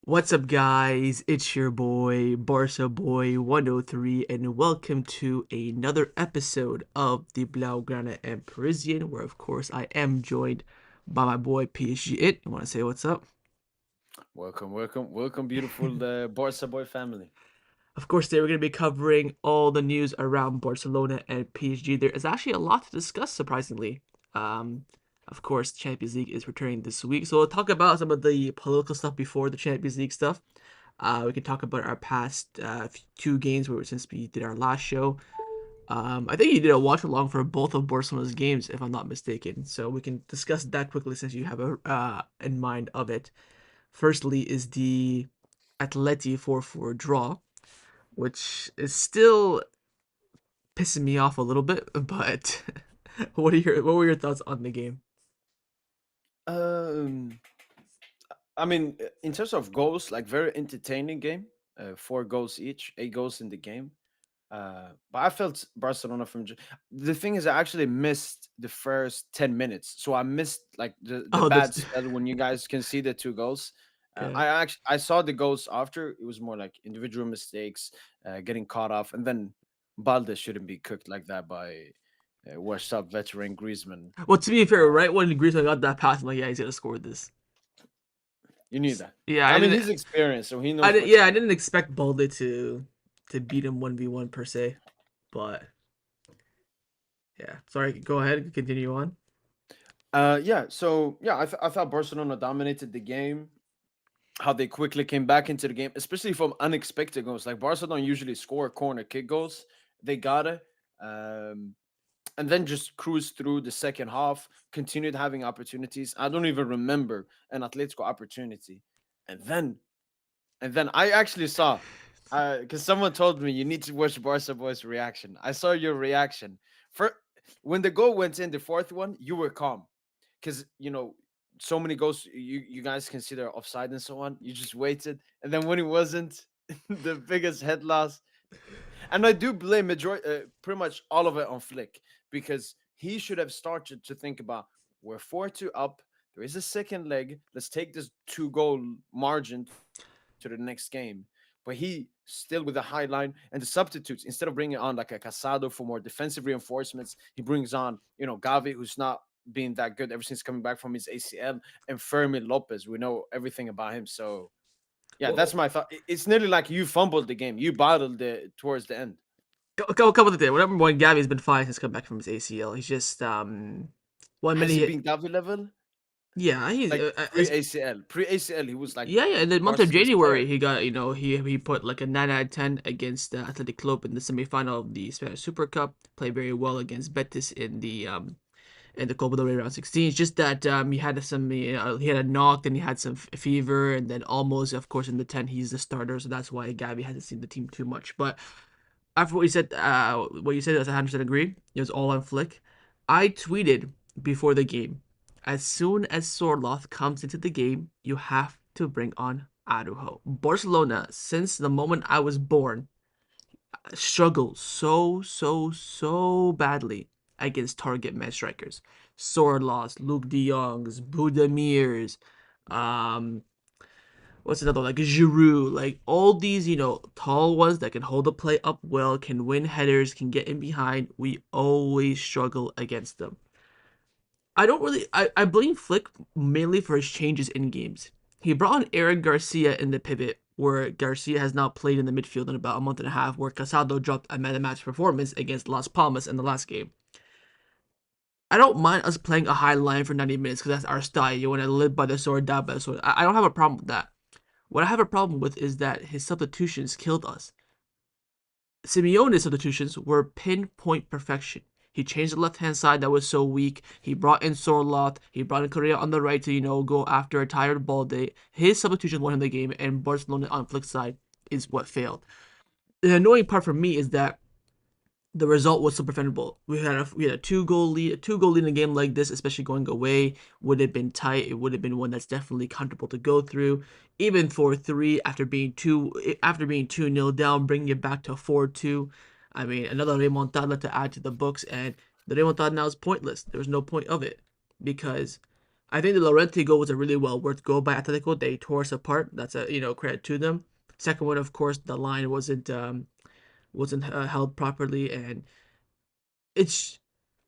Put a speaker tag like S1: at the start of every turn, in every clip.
S1: What's up, guys? It's your boy, Barca Boy 103, and welcome to another episode of the Blaugrana and Parisian, where, of course, I am joined by my boy PSG It. You want to say what's up?
S2: Welcome, beautiful Barca boy family.
S1: Of course, today we're going to be covering all the news around Barcelona and PSG. There is actually a lot to discuss, surprisingly. Um, of course, Champions League is returning this week, so we'll talk about some of the political stuff before the Champions League stuff. We can talk about our past two games since we did our last show. I think you did a watch along for both of Barcelona's games, if I'm not mistaken. So we can discuss that quickly since you have a in mind of it. Firstly, is the Atleti 4-4 draw, which is still pissing me off a little bit. But what were your thoughts on the game?
S2: Um, in terms of goals, like very entertaining game. 4 goals each, 8 goals in the game. But I felt Barcelona the thing is, I actually missed the first 10 minutes, so I missed like the
S1: Oh,
S2: bad
S1: that's
S2: spell when you guys can see the 2 goals.
S1: okay.
S2: I saw the goals after. It was more like individual mistakes, getting caught off, and then Balde shouldn't be cooked like that by washed up veteran Griezmann.
S1: Well, to be fair,
S2: Uh,
S1: right when Griezmann got that pass, I'm like, yeah, he's gonna score this.
S2: you knew that.
S1: Yeah,
S2: I mean, he's experienced, so he knows what to
S1: Yeah, I
S2: do.
S1: didn't expect Balde to beat him 1v1 per se, but yeah. Sorry, go ahead, continue on.
S2: I thought Barcelona dominated the game. How they quickly came back into the game, especially from unexpected goals. Like Barca don't usually score corner kick goals. They got it. Um, and then just cruised through the second half, continued having opportunities. I don't even remember an Atletico opportunity. And then I actually saw because someone told me you need to watch Barca boys reaction. I saw your reaction. For when the goal went in, the fourth one, you were calm because so many goals you guys consider offside and so on. You just waited, and then when it wasn't, the biggest head loss. And I do blame pretty much all of it on Flick because he should have started to think about we're 4-2 up. There is a second leg. Let's take this 2 goal margin to the next game. But he still with the high line and the substitutes, instead of bringing on like a Casado for more defensive reinforcements, he brings on, Gavi, who's not being that good ever since coming back from his ACL, and Fermi Lopez. We know everything about him. So, yeah, that's
S1: Well,
S2: my thought. It's nearly like you fumbled the game. You battled it towards the end.
S1: couple of things. Whatever when Gavi's been fine since coming back from his ACL. He's just 1 minute
S2: Has he
S1: he
S2: been Gavi level?
S1: yeah he's
S2: Like pre ACL. Pre ACL, he was like
S1: yeah, in the month of
S2: Barcelona's
S1: January,
S2: player.
S1: he got he put like a 9 out of 10 against Athletic Club in the semifinal of the Spanish Super Cup. Played very well against Betis in the Copa del Rey round 16. It's just that he had he had a knock, and he had some fever, and then almost, of course, in the 10 he's the starter, so that's why Gavi hasn't seen the team too much. But after what you said, I 100% agree. It was all on Flick. I tweeted before the game, as soon as Sorloth comes into the game, you have to bring on Arujo. Barcelona, since the moment I was born, struggled so badly against target man strikers. Sorloth, Luke De Jongs, Budemirs, um, what's another like Giroud, like all these, tall ones that can hold the play up well, can win headers, can get in behind. We always struggle against them. I blame Flick mainly for his changes in games. He brought on Eric Garcia in the pivot, where Garcia has not played in the midfield in about a month and a half, where Casado dropped a man of match performance against Las Palmas in the last game. I don't mind us playing a high line for 90 minutes because that's our style. You want to live by the sword, die by the sword. I don't have a problem with that. What I have a problem with is that his substitutions killed us. Simeone's substitutions were pinpoint perfection. He changed the left hand side that was so weak. He brought in Sorloth. He brought in Correa on the right to, go after a tired ball day. His substitution won him the game, and Barcelona on Flick's side is what failed. The annoying part for me is that the result was so preventable. We had a two goal lead in a game like this, especially going away, would have been tight. It would have been one that's definitely comfortable to go through. Even 4-3 after being 2-0 down, bringing it back to 4-2. I mean, another remontada to add to the books, and the remontada now is pointless. There was no point of it because I think the Llorente goal was a really well worth goal by Atletico. They tore us apart. That's a credit to them. Second one, of course, the line wasn't held properly, and it's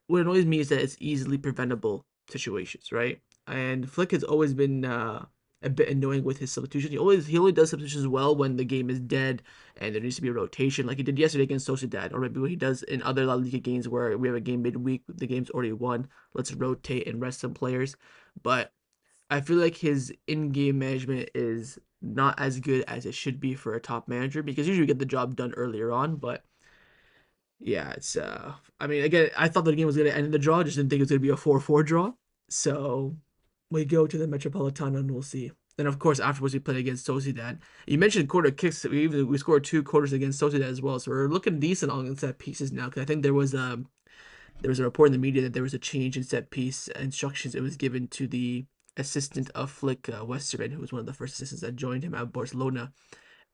S1: what annoys me is that it's easily preventable situations, right? And Flick has always been a bit annoying with his substitutions. He only does substitutions well when the game is dead and there needs to be a rotation, like he did yesterday against Sociedad, or maybe what he does in other La Liga games where we have a game midweek, the game's already won. Let's rotate and rest some players. But I feel like his in-game management is not as good as it should be for a top manager because usually we get the job done earlier on, but yeah, it's I mean again, I thought the game was gonna end in the draw, just didn't think it was gonna be a 4-4 draw. So we go to the Metropolitano and we'll see. Then of course afterwards we played against Sociedad. You mentioned quarter kicks. We scored two quarters against Sociedad as well, so we're looking decent on set pieces now. Because I think there was a report in the media that there was a change in set piece instructions. It was given to the assistant of Flick Westerman, who was one of the first assistants that joined him at Barcelona,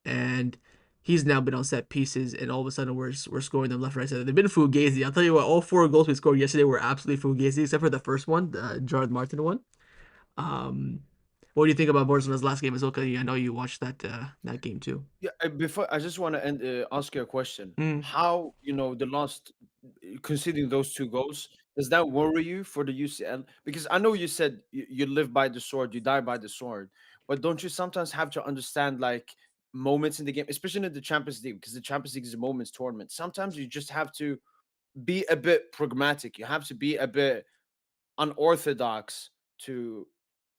S1: and he's now been on set pieces, and all of a sudden we're scoring them left, right, center. They've been fugazi. I'll tell you what, all four goals we scored yesterday were absolutely fugazi, except for the first one, the Gerard Martin one. Um, what do you think about Barcelona's last game as well? 'Cause I know you watched that game too.
S2: Yeah, before I just want to ask you a question.
S1: Mm.
S2: How, the last, conceding those two goals, does that worry you for the UCL? Because I know you said you live by the sword, you die by the sword, but don't you sometimes have to understand like moments in the game, especially in the Champions League, because the Champions League is a moments tournament. Sometimes you just have to be a bit pragmatic. You have to be a bit unorthodox to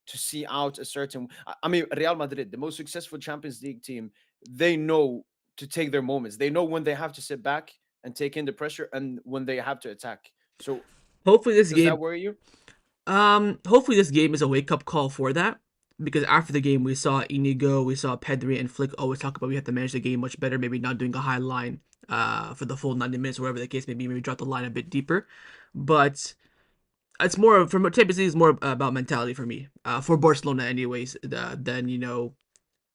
S2: see out a certain. I mean, Real Madrid, the most successful Champions League team, they know to take their moments. They know when they have to sit back and take in the pressure and when they have to attack. So
S1: Hopefully this
S2: does that
S1: game
S2: worry you?
S1: Hopefully this game is a wake up call for that. Because after the game, we saw Inigo, we saw Pedri, and Flick always talk about we have to manage the game much better. Maybe not doing a high line for the full 90 minutes, or whatever the case may be. Maybe drop the line a bit deeper. But it's more from Champions League is more about mentality for me. For Barcelona, anyways, than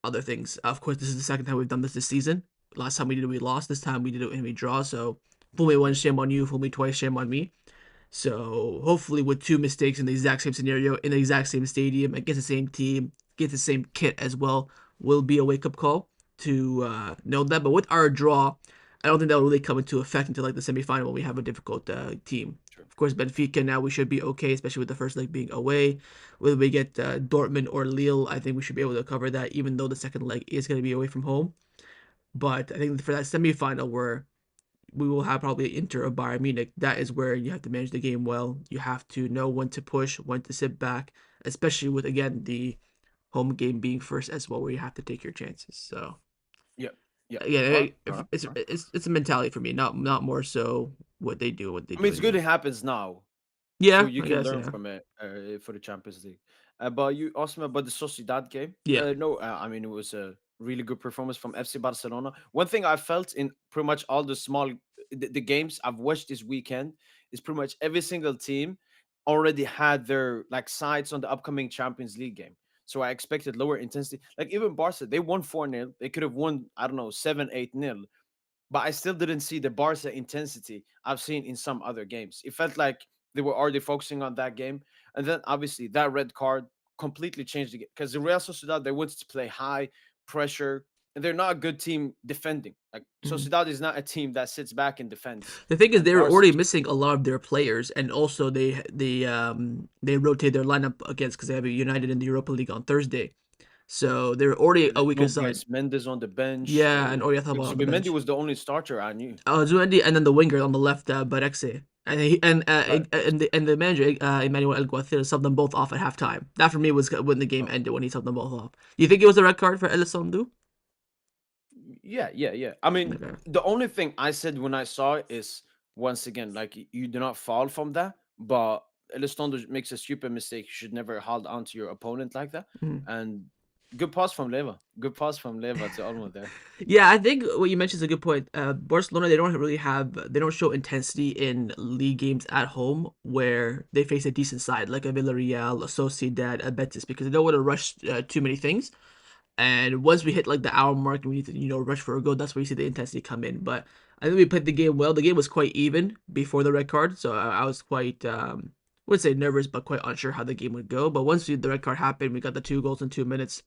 S1: other things. Of course, this is the second time we've done this season. Last time we did it, we lost. This time we did it and we draw. So fool me once, shame on you. Fool me twice, shame on me. So hopefully, with two mistakes in the exact same scenario, in the exact same stadium, against the same team, get the same kit as well, will be a wake up call to know that. But with our draw, I don't think that will really come into effect until like the semifinal when we have a difficult team.
S2: Sure.
S1: Of course, Benfica now we should be okay, especially with the first leg being away. Whether we get Dortmund or Lille, I think we should be able to cover that, even though the second leg is going to be away from home. But I think for that semifinal, where we will have probably Inter or Bayern Munich. That is where you have to manage the game well. You have to know when to push, when to sit back, especially with again the home game being first as well, where you have to take your chances. So
S2: Yeah. Yeah. All right.
S1: again,
S2: All right.
S1: it's
S2: All right.
S1: it's a mentality for me, not more so what they
S2: I mean,
S1: do
S2: it's
S1: in
S2: good
S1: the
S2: it happens now, so
S1: yeah,
S2: you
S1: I
S2: can
S1: guess
S2: learn
S1: yeah,
S2: from it for the Champions League. But you asked me about the Sociedad game.
S1: yeah.
S2: No, I mean it was a really good performance from FC Barcelona. One thing I felt in pretty much all the the games I've watched this weekend is pretty much every single team already had their like sights on the upcoming Champions League game. So I expected lower intensity. Like even Barca, they won 4-0. They could have won, I don't know, 7-8-0, but I still didn't see the Barca intensity I've seen in some other games. It felt like they were already focusing on that game. And then obviously that red card completely changed the game because the Real Sociedad, they wanted to play high pressure and they're not a good team defending. Like
S1: Mhm.
S2: Sociedad is not a team that sits back and defends.
S1: The thing is,
S2: And
S1: they were
S2: Barca
S1: already
S2: just,
S1: missing a lot of their players, and also they rotate their lineup against because they have a United in the Europa League on Thursday, so they're already a weaker
S2: no
S1: side.
S2: Bryce Mendes on the bench.
S1: Yeah, and Oriathaba on the
S2: Zubimendi
S1: bench.
S2: was the only starter I knew.
S1: Zuendi, and then the winger on the left, Barekse.
S2: Right.
S1: And the manager Emmanuel Alguacil subbed them both off at halftime. That for me was when the game
S2: Oh.
S1: ended when he subbed them both off. You think it was a red card for Elizondo?
S2: Yeah, yeah, yeah. I mean,
S1: Okay.
S2: the only thing I said when I saw it is once again, like you do not fall from that, but Elistondo makes a stupid mistake. You should never hold on to your opponent like that.
S1: Mhm.
S2: And good pass from Leva. Good pass from Leva to Olmo there.
S1: Yeah, I think what you mentioned is a good point. Barcelona, they don't show intensity in league games at home where they face a decent side like a Villarreal, a Sociedad, a Betis because they don't want to rush too many things. And once we hit like the hour mark and we need to, rush for a goal, that's where you see the intensity come in. But I think we played the game well. The game was quite even before the red card, so I was quite would say nervous, but quite unsure how the game would go. But once the red card happened, we got the 2 goals in 2 minutes.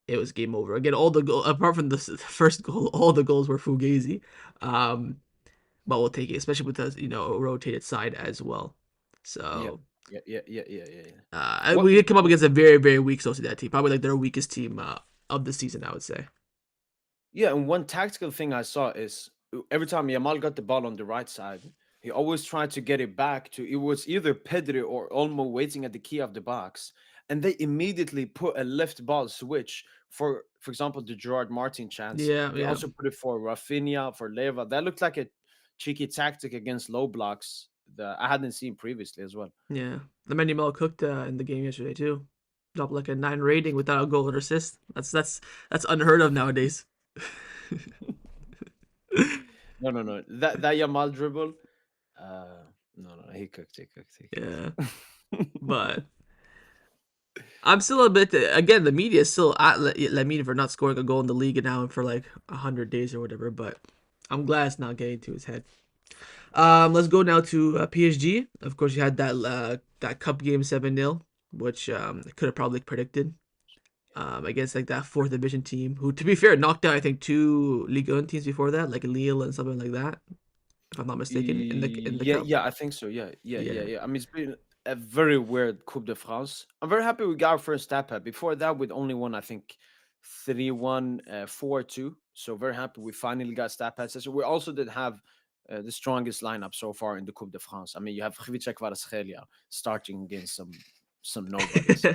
S1: It was game over. Again, all the goal apart from the first goal, all the goals were fugazi. Um, but we'll take it, especially with the rotated side as well.
S2: Yeah,
S1: So
S2: yeah.
S1: we
S2: What?
S1: did come up against a very very weak Sociedad team, probably like their weakest team of the season, I would say.
S2: Yeah, and one tactical thing I saw is every time Yamal got the ball on the right side, he always tried to get it back to it was either Pedri or Olmo waiting at the key of the box, and they immediately put a left ball switch for example, the Gerard Martin chance.
S1: Yeah,
S2: They
S1: yeah,
S2: also put it for Rafinha, for Leva. That looked like a cheeky tactic against low blocks that I hadn't seen previously as well.
S1: yeah. The Mel cooked in the game yesterday too. Dropped like a 9 rating without a goal or assist. That's unheard of nowadays.
S2: No. That Yamal dribble, no. He
S1: Yeah,
S2: cooked.
S1: but I'm still a bit. Again, the media is still at Lamine for not scoring a goal in the league now for like 100 days or whatever. But I'm glad it's not getting to his head. Let's go now to PSG. Of course, you had that cup game 7-0, which could have probably predicted. Against like that fourth division team, who to be fair knocked out I think 2 Ligue 1 teams before that, like Lille and something like that, if I'm not mistaken, in the
S2: Yeah,
S1: cup.
S2: yeah, I think so.
S1: Yeah,
S2: I mean, it's been a very weird Coupe de France. I'm very happy we got our first stat pad. Before that, we'd only won, I think, 3-1, 4-2. So very happy we finally got stat pad session. We also did have the strongest lineup so far in the Coupe de France. I mean, you have Khvicha Kvaratskhelia starting against some nobody. So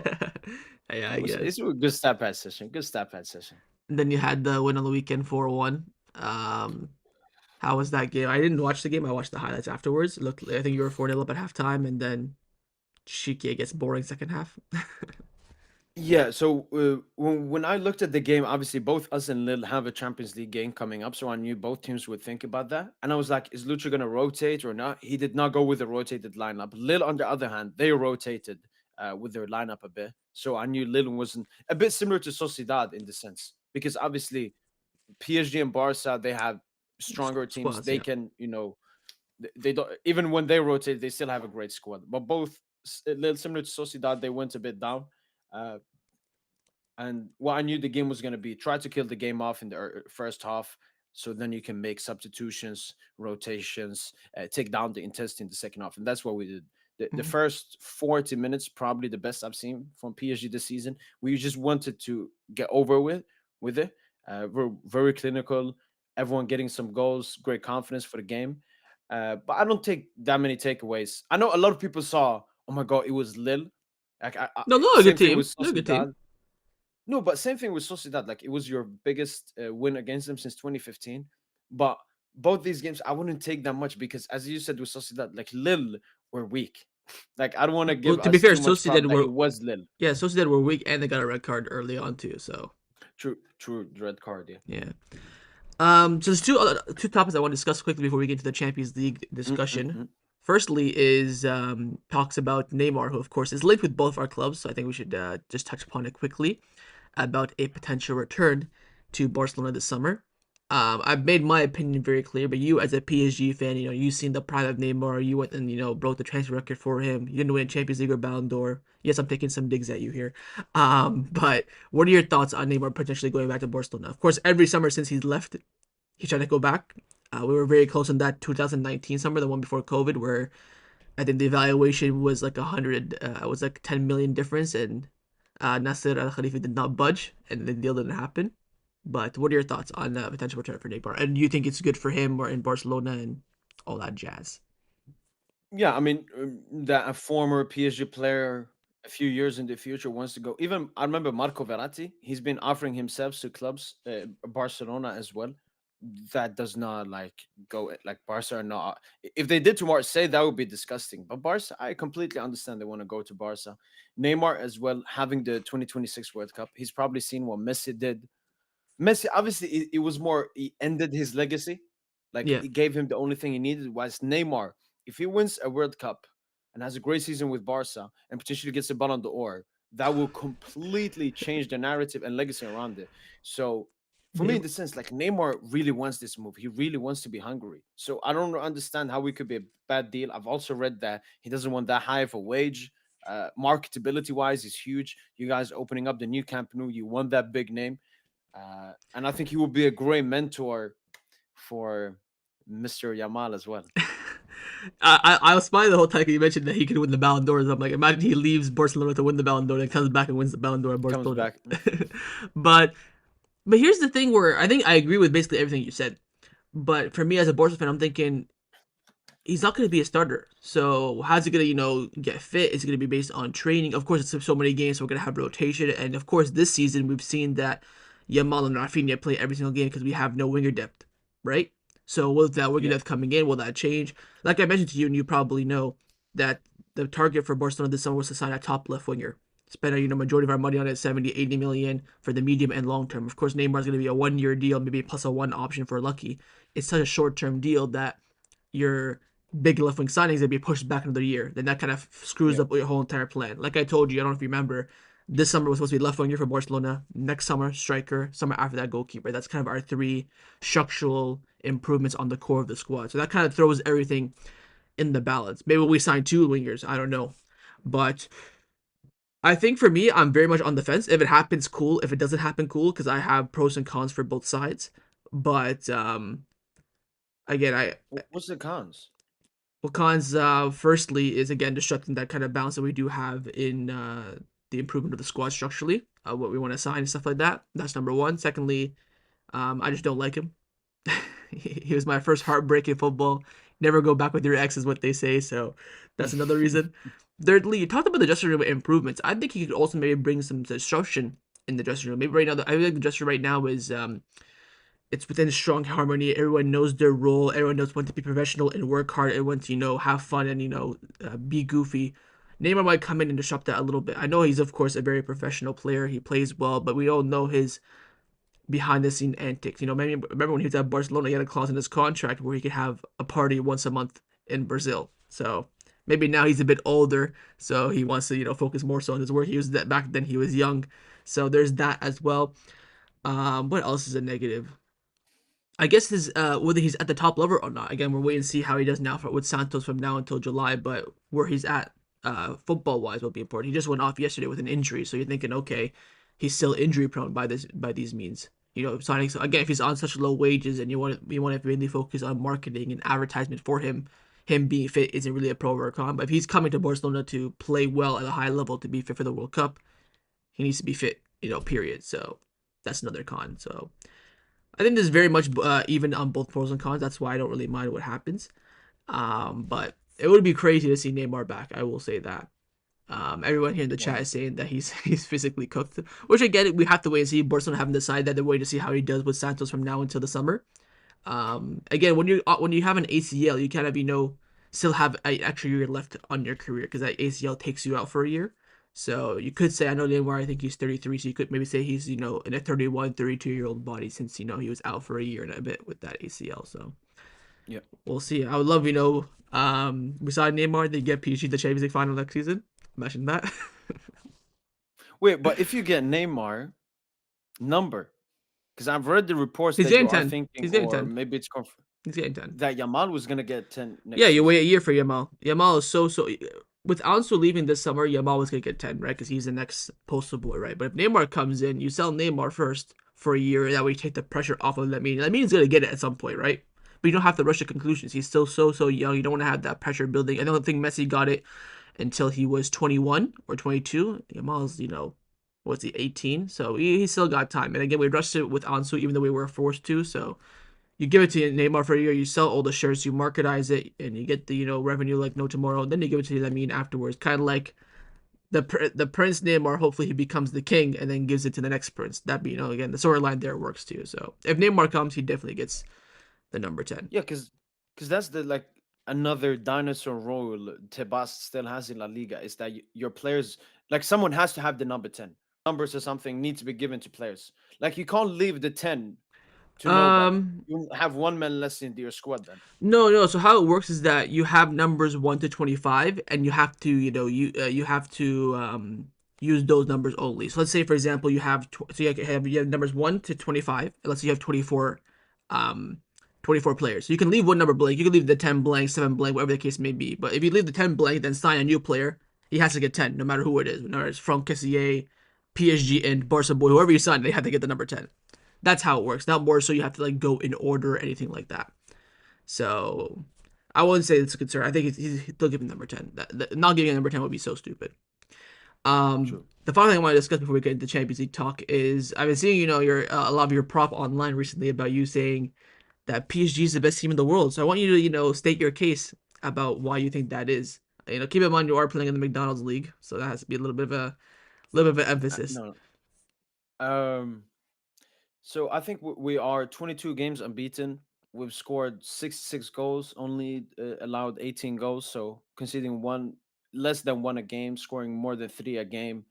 S1: yeah, I
S2: it's
S1: guess.
S2: a good stat pad session. Good stat pad session.
S1: And then you had the win on the weekend 4-1. How was that game? I didn't watch the game. I watched the highlights afterwards. It looked, I think you were 4-0 up at halftime, and then Shiki gets boring second half.
S2: Yeah, so when I looked at the game, obviously both us and Lille have a Champions League game coming up, so I knew both teams would think about that. And I was like, is Lucha going to rotate or not? He did not go with a rotated lineup. Lille, on the other hand, they rotated with their lineup a bit. So I knew Lille wasn't a bit similar to Sociedad in the sense, because obviously PSG and Barca, they have stronger teams.
S1: Squads,
S2: They
S1: yeah.
S2: can, they don't, even when they rotate, they still have a great squad. But both, a little similar to Sociedad, they went a bit down. Uh, and what I knew the game was going to be try to kill the game off in the first half. So then you can make substitutions, rotations, take down the intensity in the second half. And that's what we did. The
S1: Mhm.
S2: first 40 minutes, probably the best I've seen from PSG this season. We just wanted to get over with it. We're very clinical. Everyone getting some goals, great confidence for the game. But I don't take that many takeaways. I know a lot of people saw, oh my God, it was Lille. Like
S1: No, no, a good
S2: same thing with
S1: team. They're a good team.
S2: Sociedad. No, but same thing with Sociedad. Like it was your biggest win against them since 2015. But both these games, I wouldn't take that much because, as you said with Sociedad, like Lille were weak. Like I don't want to
S1: Well,
S2: give
S1: to be
S2: us
S1: fair,
S2: too much prop
S1: Sociedad
S2: that it
S1: were
S2: was Lille.
S1: yeah, Sociedad were weak and they got a red card early on too. So
S2: True, red card. Yeah.
S1: yeah. So there's two topics I want to discuss quickly before we get to the Champions League
S2: Mm, mm,
S1: discussion.
S2: mm.
S1: Firstly, is talks about Neymar, who of course is linked with both of our clubs. So I think we should just touch upon it quickly about a potential return to Barcelona this summer. I've made my opinion very clear, but you, as a PSG fan, you've seen the prime of Neymar. You went and broke the transfer record for him. You didn't win Champions League or Ballon d'Or. Yes, I'm taking some digs at you here. But what are your thoughts on Neymar potentially going back to Barcelona? Of course, every summer since he's left, he's trying to go back. We were very close in that 2019 summer, the one before COVID, where I think the evaluation was like 100, was like 10 million difference, and Nasser Al Khalifi did not budge, and the deal didn't happen. But what are your thoughts on potential return for Neymar? And do you think it's good for him or in Barcelona and all that jazz?
S2: Yeah, I mean that a former PSG player a few years in the future wants to go. Even I remember Marco Verratti. He's been offering himself to clubs, Barcelona as well. That does not like go like Barca are not. If they did to Marseille, that would be disgusting. But Barca, I completely understand they want to go to Barca. Neymar as well, having the 2026 World Cup. He's probably seen what Messi did. Messi, obviously, it was more. He ended his legacy, like
S1: Yeah.
S2: it gave him the only thing he needed. Was Neymar, if he wins a World Cup and has a great season with Barca and potentially gets a Ballon d'Or, that will completely change the narrative and legacy around it. So, for me, in the sense, like Neymar really wants this move. He really wants to be Hungary. So I don't understand how it could be a bad deal. I've also read that he doesn't want that high of a wage. Marketability wise is huge. You guys opening up the new Camp Nou, you want that big name, and I think he will be a great mentor for Mr. Yamal as well.
S1: I was smiling the whole time you mentioned that he could win the Ballon d'Or. I'm like, imagine he leaves Barcelona to win the Ballon d'Or, and comes back and wins the Ballon d'Or at
S2: Comes
S1: Barcelona.
S2: back.
S1: but but here's the thing where I think I agree with basically everything you said. But for me as a Barca fan, I'm thinking he's not going to be a starter. So how's he going to, get fit? Is it going to be based on training? Of course, it's so many games, so we're going to have rotation. And of course, this season we've seen that Yamal and Rafinha play every single game because we have no winger depth, right? So with that winger
S2: Yeah,
S1: depth coming in, will that change? Like I mentioned to you, and you probably know that the target for Barcelona this summer was to sign a top left winger. Spend a majority of our money on it, 70, 80 million for the medium and long term. Of course, Neymar's going to be a 1 year deal, maybe plus a one option for Lucky. It's such a short term deal that your big left wing signings gonna be pushed back another year. Then that kind of screws
S2: yeah,
S1: up your whole entire plan. Like I told you, I don't know if you remember, this summer was supposed to be left winger for Barcelona. Next summer, striker. Summer after that, goalkeeper. That's kind of our three structural improvements on the core of the squad. So that kind of throws everything in the balance. Maybe we sign two wingers. I don't know, but I think for me, I'm very much on the fence. If it happens, cool. If it doesn't happen, cool, because I have pros and cons for both sides. But again,
S2: What's the cons?
S1: well, cons, firstly, is again disrupting that kind of balance that we do have in the improvement of the squad structurally, what we want to sign and stuff like that. That's number one. Secondly, I just don't like him. He was my first heartbreak in football. Never go back with your ex, is what they say. So that's another reason. Thirdly, you talked about the dressing room improvements. I think he could also maybe bring some disruption in the dressing room. Maybe right now, I feel like the dressing room right now is it's within strong harmony. Everyone knows their role. Everyone knows when to be professional and work hard. Everyone to have fun and be goofy. Neymar might come in and disrupt that a little bit. I know he's of course a very professional player. He plays well, but we all know his behind the scene antics. Maybe remember when he was at Barcelona, he had a clause in his contract where he could have a party once a month in Brazil. So maybe now he's a bit older, so he wants to focus more so on his work. He was that back then he was young, so there's that as well. What else is a negative? I guess his whether he's at the top level or not. Again, we're waiting to see how he does now with Santos from now until July. But where he's at football wise will be important. He just went off yesterday with an injury, so you're thinking, okay, he's still injury prone by these means. Signing so again, if he's on such low wages and you want to really focus on marketing and advertisement for him being fit isn't really a pro or a con. But if he's coming to Barcelona to play well at a high level to be fit for the World Cup, he needs to be fit. Period. So that's another con. So I think there's very much even on both pros and cons. That's why I don't really mind what happens. But it would be crazy to see Neymar back. I will say that. Everyone here in the chat
S2: Wow.
S1: is saying that he's he's physically cooked, which I get it. We have to wait and see. Barcelona haven't decided that. They're waiting to see how he does with Santos from now until the summer. Again, when you have an ACL, you kind of still have an extra year left on your career because that ACL takes you out for a year. So you could say I know Neymar. I think he's 33, so you could maybe say he's in a 31, 32-year-old body since he was out for a year and a bit with that ACL. So
S2: Yeah.
S1: we'll see. I would love we saw Neymar. They get PSG the Champions League final next season. Imagine that.
S2: Wait, but if you get Neymar number, because I've read the reports
S1: He's
S2: that you
S1: getting
S2: are
S1: 10.
S2: thinking,
S1: He's getting
S2: or
S1: 10.
S2: maybe it's
S1: He's getting 10.
S2: that Yamal was gonna get 10
S1: Yeah,
S2: next
S1: you wait
S2: season.
S1: a year for Yamal. Yamal is so. With Ansu leaving this summer, Yamal was gonna get 10, right? Because he's the next poster boy, right? But if Neymar comes in, you sell Neymar first for a year. That way, you take the pressure off of Lamine. Lamine's gonna get it at some point, right? But you don't have to rush to conclusions. He's still so young. You don't want to have that pressure building. I don't think Messi got it until he was 21 or 22. Yamal's, what's he, 18? So he still got time. And again, we rushed it with Ansu, even though we were forced to. So you give it to Neymar for a year, you sell all the shirts, you marketize it, and you get the revenue like no tomorrow. And then you give it to Lamine afterwards, kind of like the Prince Neymar. Hopefully, he becomes the king, and then gives it to the next prince. That be again the storyline there works too. So if Neymar comes, he definitely gets the number 10.
S2: Yeah, because that's the like another dinosaur role Tebas still has in La Liga is that your players like someone has to have the number 10. Numbers or something need to be given to players. Like you can't leave the 10 to nobody.
S1: Um,
S2: You have one man less in your squad then.
S1: no. So how it works is that you have numbers 1 to 25, and you have to you have to use those numbers only. So let's say, for example, you have numbers 1 to 25. And let's say you have um, 24 players. So you can leave one number blank. You can leave the 10 blank, 7 blank, whatever the case may be. But if you leave the 10 blank, then sign a new player. He has to get 10, no matter who it is. No matter it's Franck Kessié, PSG, and Barca boy, whoever you sign, they have to get the number 10. That's how it works. Not more so you have to like go in order or anything like that. So I wouldn't say it's a concern. I think he's still giving number 10. Not giving a number 10 would be so stupid.
S2: True.
S1: The final thing I want to discuss before we get into Champions League talk is I've been seeing, your a lot of your prop online recently about you saying that PSG is the best team in the world. So I want you to, state your case about why you think that is. Keep in mind you are playing in the McDonald's league, so that has to be a little bit of an emphasis.
S2: No. Um. So I think we are 22 games unbeaten. We've scored 66 goals, only allowed 18 goals. So conceding less than one a game, scoring more than three a game.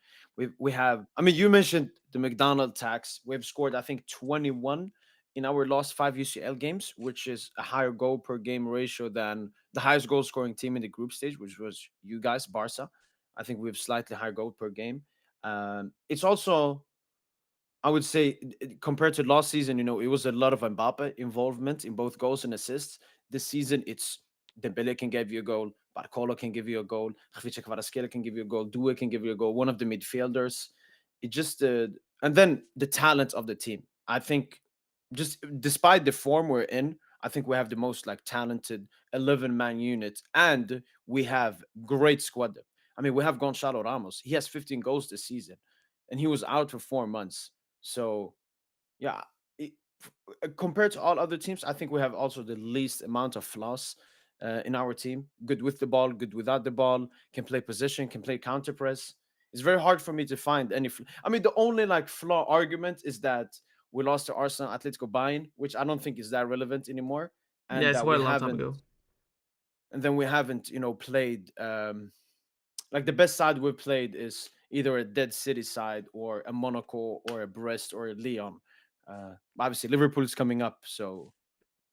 S2: We have. I mean, you mentioned the McDonald tax. We've scored, I think, 21 in our last five UCL games, which is a higher goal per game ratio than the highest goal scoring team in the group stage, which was you guys, Barca. I think we have slightly higher goal per game. It's also, I would say, compared to last season, it was a lot of Mbappe involvement in both goals and assists. This season, it's Dembele can give you a goal, Barcola can give you a goal, Khvicha Kvaratskhelia can give you a goal, Due can give you a goal, one of the midfielders. It just, and then the talent of the team. I think, just despite the form we're in, I think we have the most like talented 11-man unit, and we have great squad depth. I mean, we have Gonzalo Ramos. He has 15 goals this season, and he was out for 4 months. So yeah, it, compared to all other teams, I think we have also the least amount of flaws in our team. Good with the ball, good without the ball. Can play position, can play counter press. It's very hard for me to find any. I mean, the only like flaw argument is that we lost to Arsenal, Atletico, Bayern, which I don't think is that relevant anymore,
S1: Yeah,
S2: and
S1: it's
S2: that
S1: quite
S2: we
S1: a long time
S2: haven't.
S1: ago.
S2: And then we haven't, played. Like the best side we've played is either a Dead City side or a Monaco or a Brest or a Lyon. Obviously, Liverpool is coming up, so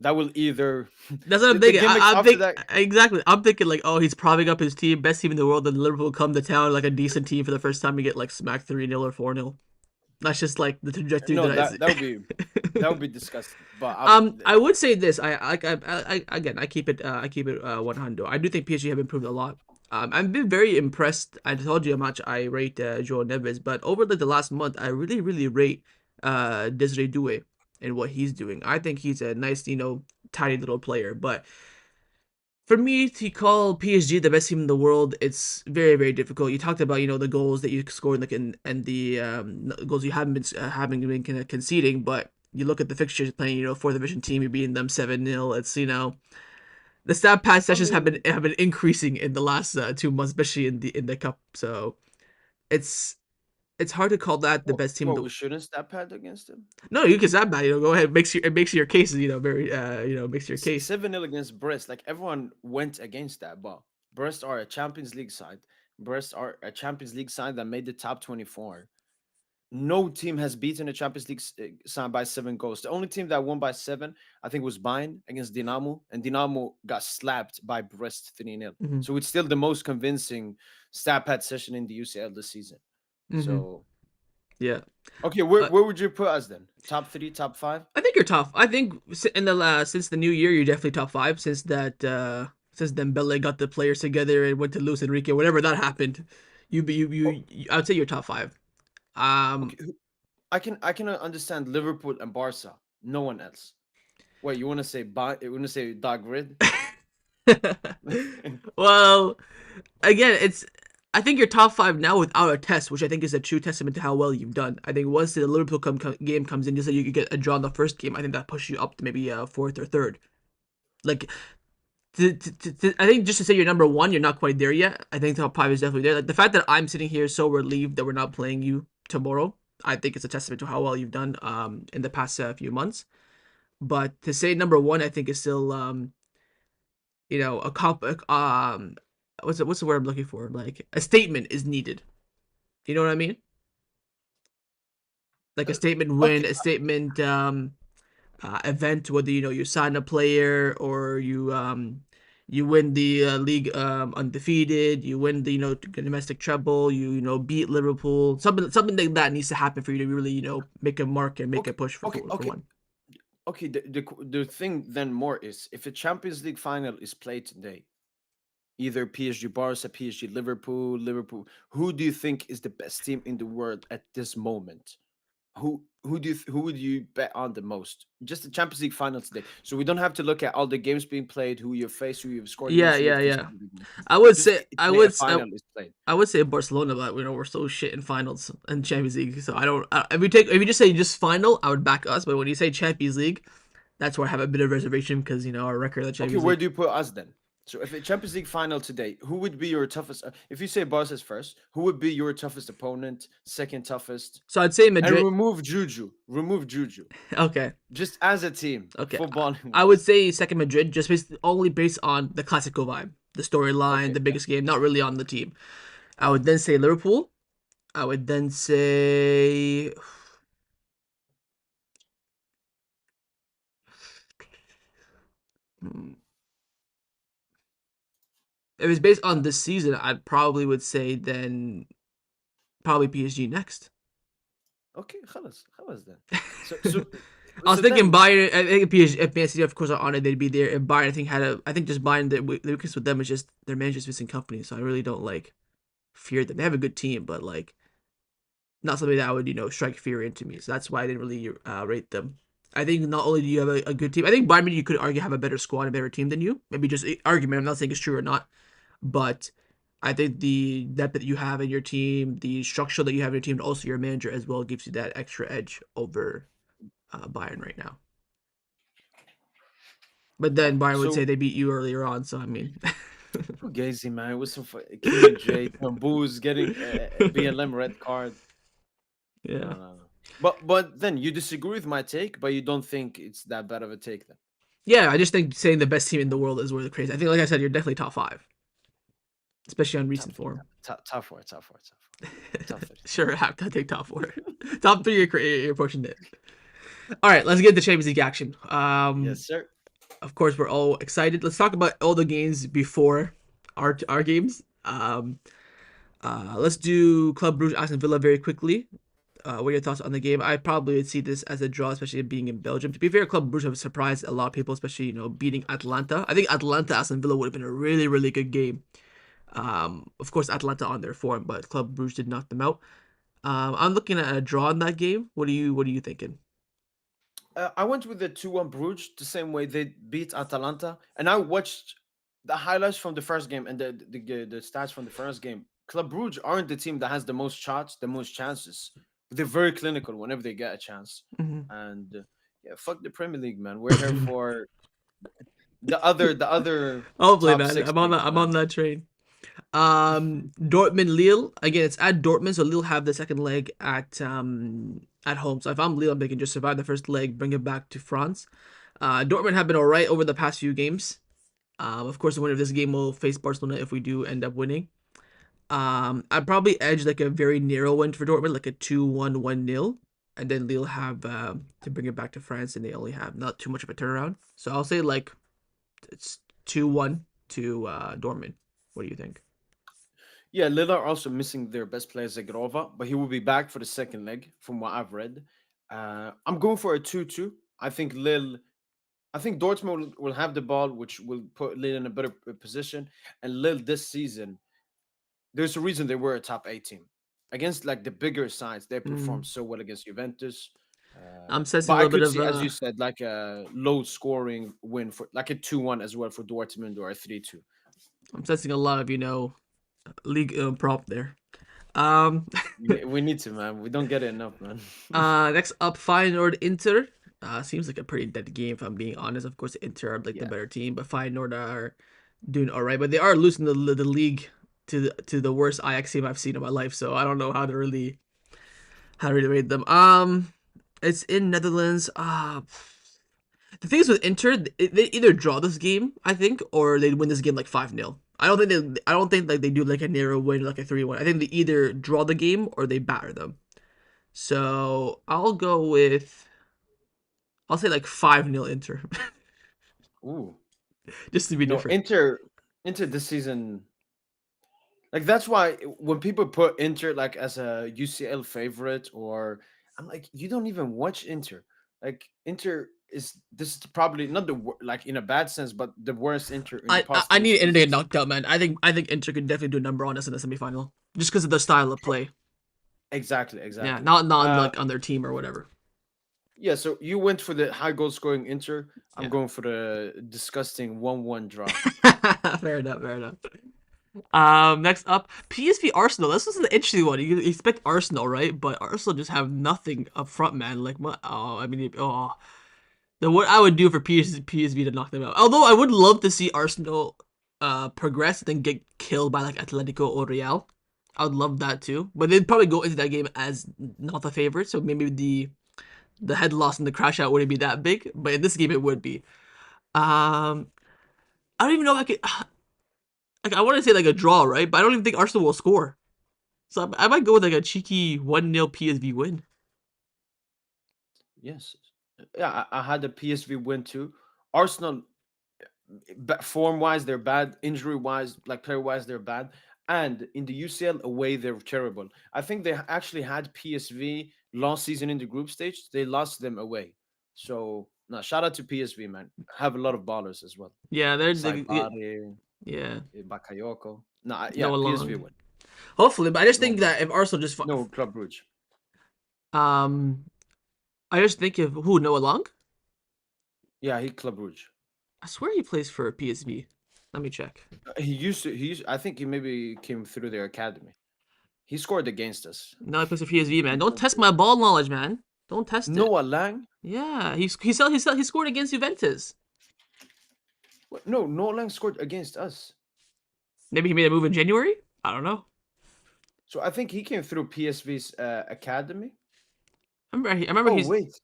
S2: that will either
S1: That's what I'm
S2: the
S1: thinking.
S2: gimmicks
S1: I'm
S2: after
S1: think
S2: that.
S1: exactly. I'm thinking like, oh, he's propping up his team, best team in the world. Then Liverpool come to town like a decent team for the first time and get like smacked 3-0 or 4-0. That's just like the trajectory
S2: No,
S1: that I
S2: that
S1: see.
S2: that would be disgusting. But
S1: I would say this. Again, I keep it 100. I do think PSG have improved a lot. I've been very impressed. I told you how much I rate Joe Neves, but over the last month, I really rate Desiree Doué and what he's doing. I think he's a nice, tiny little player. But for me to call PSG the best team in the world, it's very difficult. You talked about the goals that you scored, like and the goals you haven't been kind of conceding, but you look at the fixtures playing fourth division team, you're beating them 7-0. It's the stat pad
S2: I
S1: sessions have been
S2: mean,
S1: have been increasing in the last 2 months, especially in the cup. So it's it's hard to call that the best team in
S2: what
S1: the.
S2: we shouldn't step pad against them.
S1: No, you can stat pad. Go ahead. Makes your case very makes your case.
S2: 7-0 against Brest, like everyone went against that, but Brest are a Champions League side. Brest are a Champions League side that made the top 24. No team has beaten a Champions League side by 7 goals. The only team that won by 7, I think, was Bayern against Dinamo, and Dinamo got slapped by Brest 3-0.
S1: Hmm.
S2: So it's still the most convincing stat pad session in the UCL this season.
S1: Hmm.
S2: So,
S1: Yeah.
S2: okay, where,
S1: Uh,
S2: where would you put us then? Top three, top five?
S1: I think you're tough. I think since the new year, you're definitely top five. Since Dembele got the players together and went to Luis Enrique, whenever that happened,
S2: Oh,
S1: I would say you're top five. Um,
S2: okay. I can understand Liverpool and Barca. No one else. Wait, you want to say dog grid?
S1: well, again, I think you're top five now without a test, which I think is a true testament to how well you've done. I think once the Liverpool game comes in, just so you could get a draw in the first game, I think that pushes you up to maybe fourth or third. Like I think just to say you're number one, you're not quite there yet. I think top five is definitely there. Like the fact that I'm sitting here so relieved that we're not playing you tomorrow, I think it's a testament to how well you've done in the past few months. But to say number one, I think is still a what's the word I'm looking for? Like a statement is needed. You know what I mean? Like a
S2: Uh,
S1: statement win,
S2: okay,
S1: a statement event, whether you sign a player or You win the league undefeated. You win the domestic treble. You beat Liverpool. Something like that needs to happen for you to really make a mark and make a
S2: Okay,
S1: push for
S2: okay,
S1: for
S2: okay,
S1: one.
S2: okay. The thing then more is if a Champions League final is played today, either PSG Barca, PSG Liverpool, Liverpool. Who do you think is the best team in the world at this moment? Who would you bet on the most? Just the Champions League final today. So we don't have to look at all the games being played, who you've faced, who you've scored
S1: Yeah,
S2: against, who
S1: yeah,
S2: you've
S1: yeah.
S2: conceded against.
S1: I would
S2: Just
S1: say I
S2: today a
S1: would
S2: final is played.
S1: I would say Barcelona, but we're so shit in finals and Champions League. So I don't. If you just say just final, I would back us. But when you say Champions League, that's where I have a bit of reservation because our record in the
S2: Okay,
S1: Champions
S2: where
S1: League.
S2: do you put us then? So if a Champions League final today, who would be your toughest? If you say Barca's first, who would be your toughest opponent? Second toughest?
S1: So I'd say
S2: And
S1: Madrid.
S2: remove Juju. Remove Juju.
S1: Okay,
S2: Just as a team,
S1: okay.
S2: footballing
S1: I would
S2: wise.
S1: say second Madrid, just only based on the classical vibe, the storyline,
S2: Okay,
S1: the
S2: yeah.
S1: biggest game, not really on the team. I would then say Liverpool. I would then say. Hmm, if it's based on this season, I probably would say then probably PSG next.
S2: Okay, خلاص then. So
S1: I was
S2: so
S1: thinking
S2: then
S1: Bayern. I think PSG, if PSG, of course, are on it, they'd be there. If Bayern, I think just Bayern, the weakness with them is just their manager's missing company. So I really don't fear them. They have a good team, but not something that would strike fear into me. So that's why I didn't really rate them. I think not only do you have a good team, I think Bayern you could argue have a better squad, a better team than you. Maybe just argument. I'm not saying it's true or not, but I think the depth that you have in your team, the structure that you have in your team, and also your manager as well gives you that extra edge over Bayern right now. But then Bayern would say
S2: so
S1: they beat you earlier on, so I mean,
S2: Fugazi, man, with some Kimi J, Booze getting BLM red card. No,
S1: yeah,
S2: no, no. But then you disagree with my take, but you don't think it's that bad of a take then.
S1: yeah. I just think saying the best team in the world is where the crazy. I think, like I said, you're definitely top five, especially on recent
S2: Top
S1: form.
S2: top four, top four, top four, top three.
S1: Sure, I have to take top four, top three. You're pushing it. All right, let's get the Champions League action.
S2: Yes, sir.
S1: Of course, we're all excited. Let's talk about all the games before our games. Let's do Club Brugge Aston Villa very quickly. What are your thoughts on the game? I probably would see this as a draw, especially being in Belgium. To be fair, Club Brugge have surprised a lot of people, especially beating Atlanta. I think Atlanta Aston Villa would have been a really really good game. Of course, Atlanta on their form, but Club Brugge did knock them out. I'm looking at a draw in that game. What are you thinking?
S2: I went with the 2-1 Bruges the same way they beat Atalanta, and I watched the highlights from the first game and the stats from the first game. Club Brugge aren't the team that has the most shots, the most chances. But they're very clinical whenever they get a chance.
S1: Mhm.
S2: And yeah, fuck the Premier League, man. We're here for the other
S1: Hopefully,
S2: top
S1: man.
S2: six leagues,
S1: I'm on
S2: man.
S1: that train. Dortmund Lille again. It's at Dortmund, so Lille have the second leg at home. So if I'm Lille, they can just survive the first leg, bring it back to France. Dortmund have been alright over the past few games. Of course, the winner of this game will face Barcelona if we do end up winning. I'd probably edge like a very narrow win for Dortmund, like a 2-1, 1-0. And then Lille have to bring it back to France, and they only have not too much of a turnaround. So I'll say like it's 2-1 to Dortmund. What do you think?
S2: Yeah, Lille are also missing their best player Zagrova, but he will be back for the second leg, from what I've read. I'm going for a 2-2. I think Dortmund will have the ball, which will put Lille in a better position. And Lille this season, there's a reason they were a top 8 team. Against like the bigger sides, they performed
S1: Mm,
S2: so well against Juventus.
S1: I'm
S2: But
S1: sensing a
S2: I
S1: little bit
S2: could
S1: of
S2: see, as you said, like a low scoring win for like a 2-1 as well for Dortmund or a 3-2.
S1: I'm sensing a lot of league prop there. Um,
S2: We need to, man. We don't get it enough, man.
S1: next up, Feyenoord Inter. Seems like a pretty dead game if I'm being honest. Of course, Inter are like the
S2: Yeah.
S1: better team, but Feyenoord are doing all right. But they are losing the league to the worst Ajax team I've seen in my life. So I don't know how to really rate them. It's in Netherlands. The thing is with Inter, they either draw this game, I think, or they win this game like 5-0. I don't think like they do like a narrow win, like a 3-1. I think they either draw the game or they batter them. So I'll say like 5-0 Inter.
S2: Ooh.
S1: just to be
S2: No,
S1: different.
S2: Inter this season. Like that's why when people put Inter like as a UCL favorite, or I'm like, you don't even watch Inter. Like Inter is this is probably not like in a bad sense, but the worst Inter in the
S1: I
S2: past
S1: I
S2: three
S1: need Inter to get
S2: seasons.
S1: knocked out, man. I think Inter could definitely do a number on us in the semifinal just because of the style of play.
S2: Exactly,
S1: Yeah,
S2: exactly.
S1: not like on their team or whatever.
S2: Yeah. So you went for the high goal scoring Inter. I'm
S1: Yeah.
S2: going for the disgusting 1-1 draw.
S1: Fair enough. Fair enough. Next up, PSV Arsenal. This is an interesting one. You expect Arsenal, right? But Arsenal just have nothing up front, man. Like what? Oh, I mean, oh, what I would do for PSV to knock them out. Although I would love to see Arsenal progress and then get killed by like Atletico or Real. I would love that too. But they'd probably go into that game as not the favorite, so maybe the head loss and the crash out wouldn't be that big. But in this game, it would be. Um, I don't even know if I could. Like I want to say like a draw, right? But I don't even think Arsenal will score. So I might go with like a cheeky 1-0 PSV win.
S2: Yes. Yeah, I had the PSV win too. Arsenal form wise they're bad, injury wise, like player wise they're bad, and in the UCL away they're terrible. I think they actually had PSV last season in the group stage. They lost them away. So no, shout out to PSV, man. Have a lot of ballers as well.
S1: Yeah,
S2: Saibari,
S1: yeah,
S2: Bakayoko. No, yeah,
S1: Noah
S2: PSV
S1: Long.
S2: win.
S1: Hopefully, but I just
S2: No,
S1: think that if Arsenal just
S2: no Club Brugge.
S1: um, I just think of who Noah Long.
S2: Yeah, he Club Brugge.
S1: I swear he plays for PSV. Let me check.
S2: He used to. I think he maybe came through their academy. He scored against us.
S1: No, he plays for PSV, man. Don't test my ball knowledge, man. Don't test it.
S2: Noah Lang.
S1: Yeah, he scored against Juventus.
S2: What? No, Noah Lang scored against us.
S1: Maybe he made a move in January. I don't know.
S2: So I think he came through PSV's academy.
S1: I remember
S2: Oh
S1: he's
S2: wait,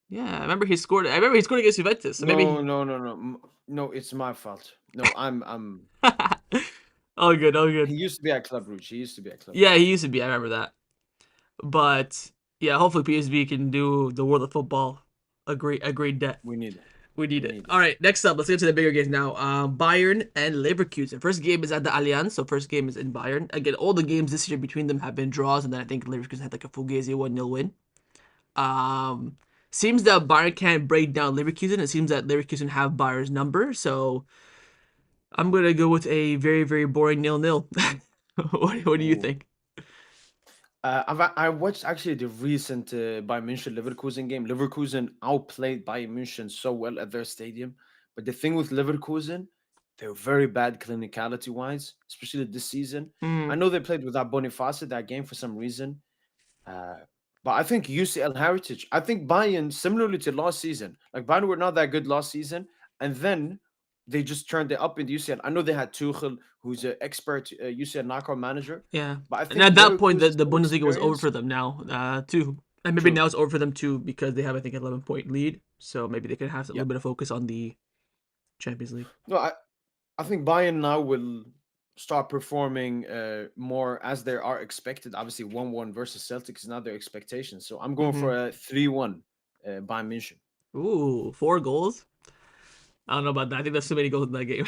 S1: yeah. I remember he scored. I remember he scored against Juventus. So maybe
S2: no,
S1: he.
S2: no, no, no, no. It's my fault. No, I'm.
S1: All good, all
S2: He
S1: good.
S2: used to be at Club Rouge. He used to be at Club
S1: Yeah,
S2: Rouge.
S1: he used to be. I remember that. But yeah, hopefully PSV can do the world of football. Agreed that
S2: We need it.
S1: we need
S2: We
S1: it.
S2: need it.
S1: All right, next up, let's get to the bigger games now. Bayern and Leverkusen. First game is at the Allianz, so first game is in Bayern. Again, all the games this year between them have been draws, and then I think Leverkusen had like a Fugazi 1-0 win. Um, seems that Bayern can't break down Leverkusen. It seems that Leverkusen have Bayern's number, so I'm gonna go with a very very boring 0-0. What do you
S2: Ooh.
S1: think?
S2: I watched actually the recent Bayern München Leverkusen game. Leverkusen outplayed Bayern München so well at their stadium, but the thing with Leverkusen, they're very bad clinicality wise, especially this season. I
S1: Mm,
S2: know they played without Boniface that game for some reason, uh, but I think UCL heritage. I think Bayern, similarly to last season, like Bayern were not that good last season, and then they just turned it up in the UCL. I know they had Tuchel, who's an expert UCL knockout manager,
S1: yeah,
S2: but I
S1: and
S2: think
S1: at that point, the
S2: Leverkusen's
S1: the Bundesliga was over
S2: experience.
S1: for them now, too. And maybe
S2: True.
S1: now it's over for them too because they have I think 11-point lead, so maybe they can have a
S2: Yeah.
S1: little bit of focus on the Champions League.
S2: No, I think Bayern now will start performing more as they are expected. Obviously, 1-1 versus Celtics is not their expectation. So I'm going
S1: Mm-hmm.
S2: for a 3-1 Bayern München.
S1: Ooh, 4 goals. I don't know about that. I think there's too many goals in that game.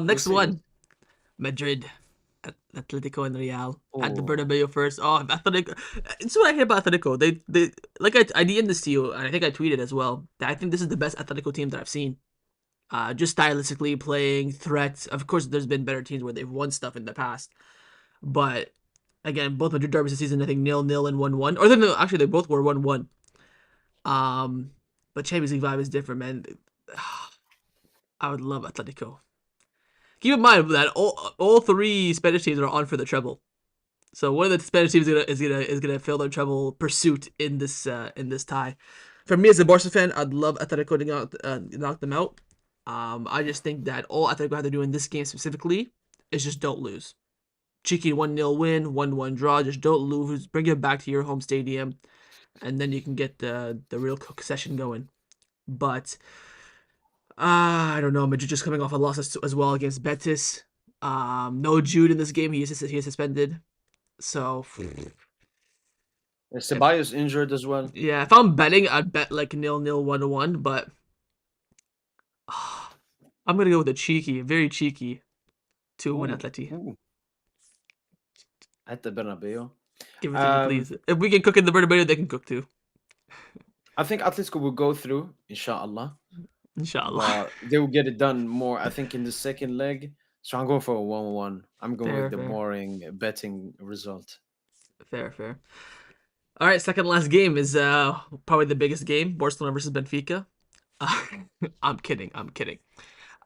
S2: We'll
S1: Next
S2: see. We'll
S1: one,
S2: see.
S1: Madrid, Atletico and Real at the
S2: Oh,
S1: Bernabeu first. Oh, Atletico. It's what I hate about Atletico. They like I DM'd this to you, and I think I tweeted as well. That I think this is the best Atletico team that I've seen. Just stylistically playing threats. Of course, there's been better teams where they've won stuff in the past, but again, both Madrid derbies this season, I think 0-0 and 1-1. Or then no, actually, they both were 1-1. Um, but Champions League vibe is different, man. I would love Atletico. Keep in mind that all three Spanish teams are on for the treble. So one of the Spanish teams is gonna fill their treble pursuit in this tie. For me as a Barca fan, I'd love Atletico to knock them out. I just think that all Atletico have to do in this game specifically is just don't lose. Cheeky 1-0 win, 1-1 draw. Just don't lose. Bring it back to your home stadium, and then you can get the real cook session going. But I don't know. Madrid just coming off a loss as well against Betis. No Jude in this game. He is suspended. So if
S2: Ceballos injured as well.
S1: yeah, if I'm betting, I'd bet like 0-0 1-1. But I'm gonna go with a cheeky, very cheeky 2-1
S2: Ooh,
S1: Atleti.
S2: ooh, at the Bernabeu.
S1: Give it to me,
S2: Um,
S1: please. If we can cook in the Bernabeu, they can cook too.
S2: I think Atletico will go through, inshallah,
S1: Inshallah.
S2: but they will get it done more. I think in the second leg. So I'm going for a 1-1. I'm going with
S1: Fair,
S2: the
S1: fair,
S2: boring betting result.
S1: fair, fair. All right, second last game is probably the biggest game: Barcelona versus Benfica. Uh, I'm kidding. I'm kidding.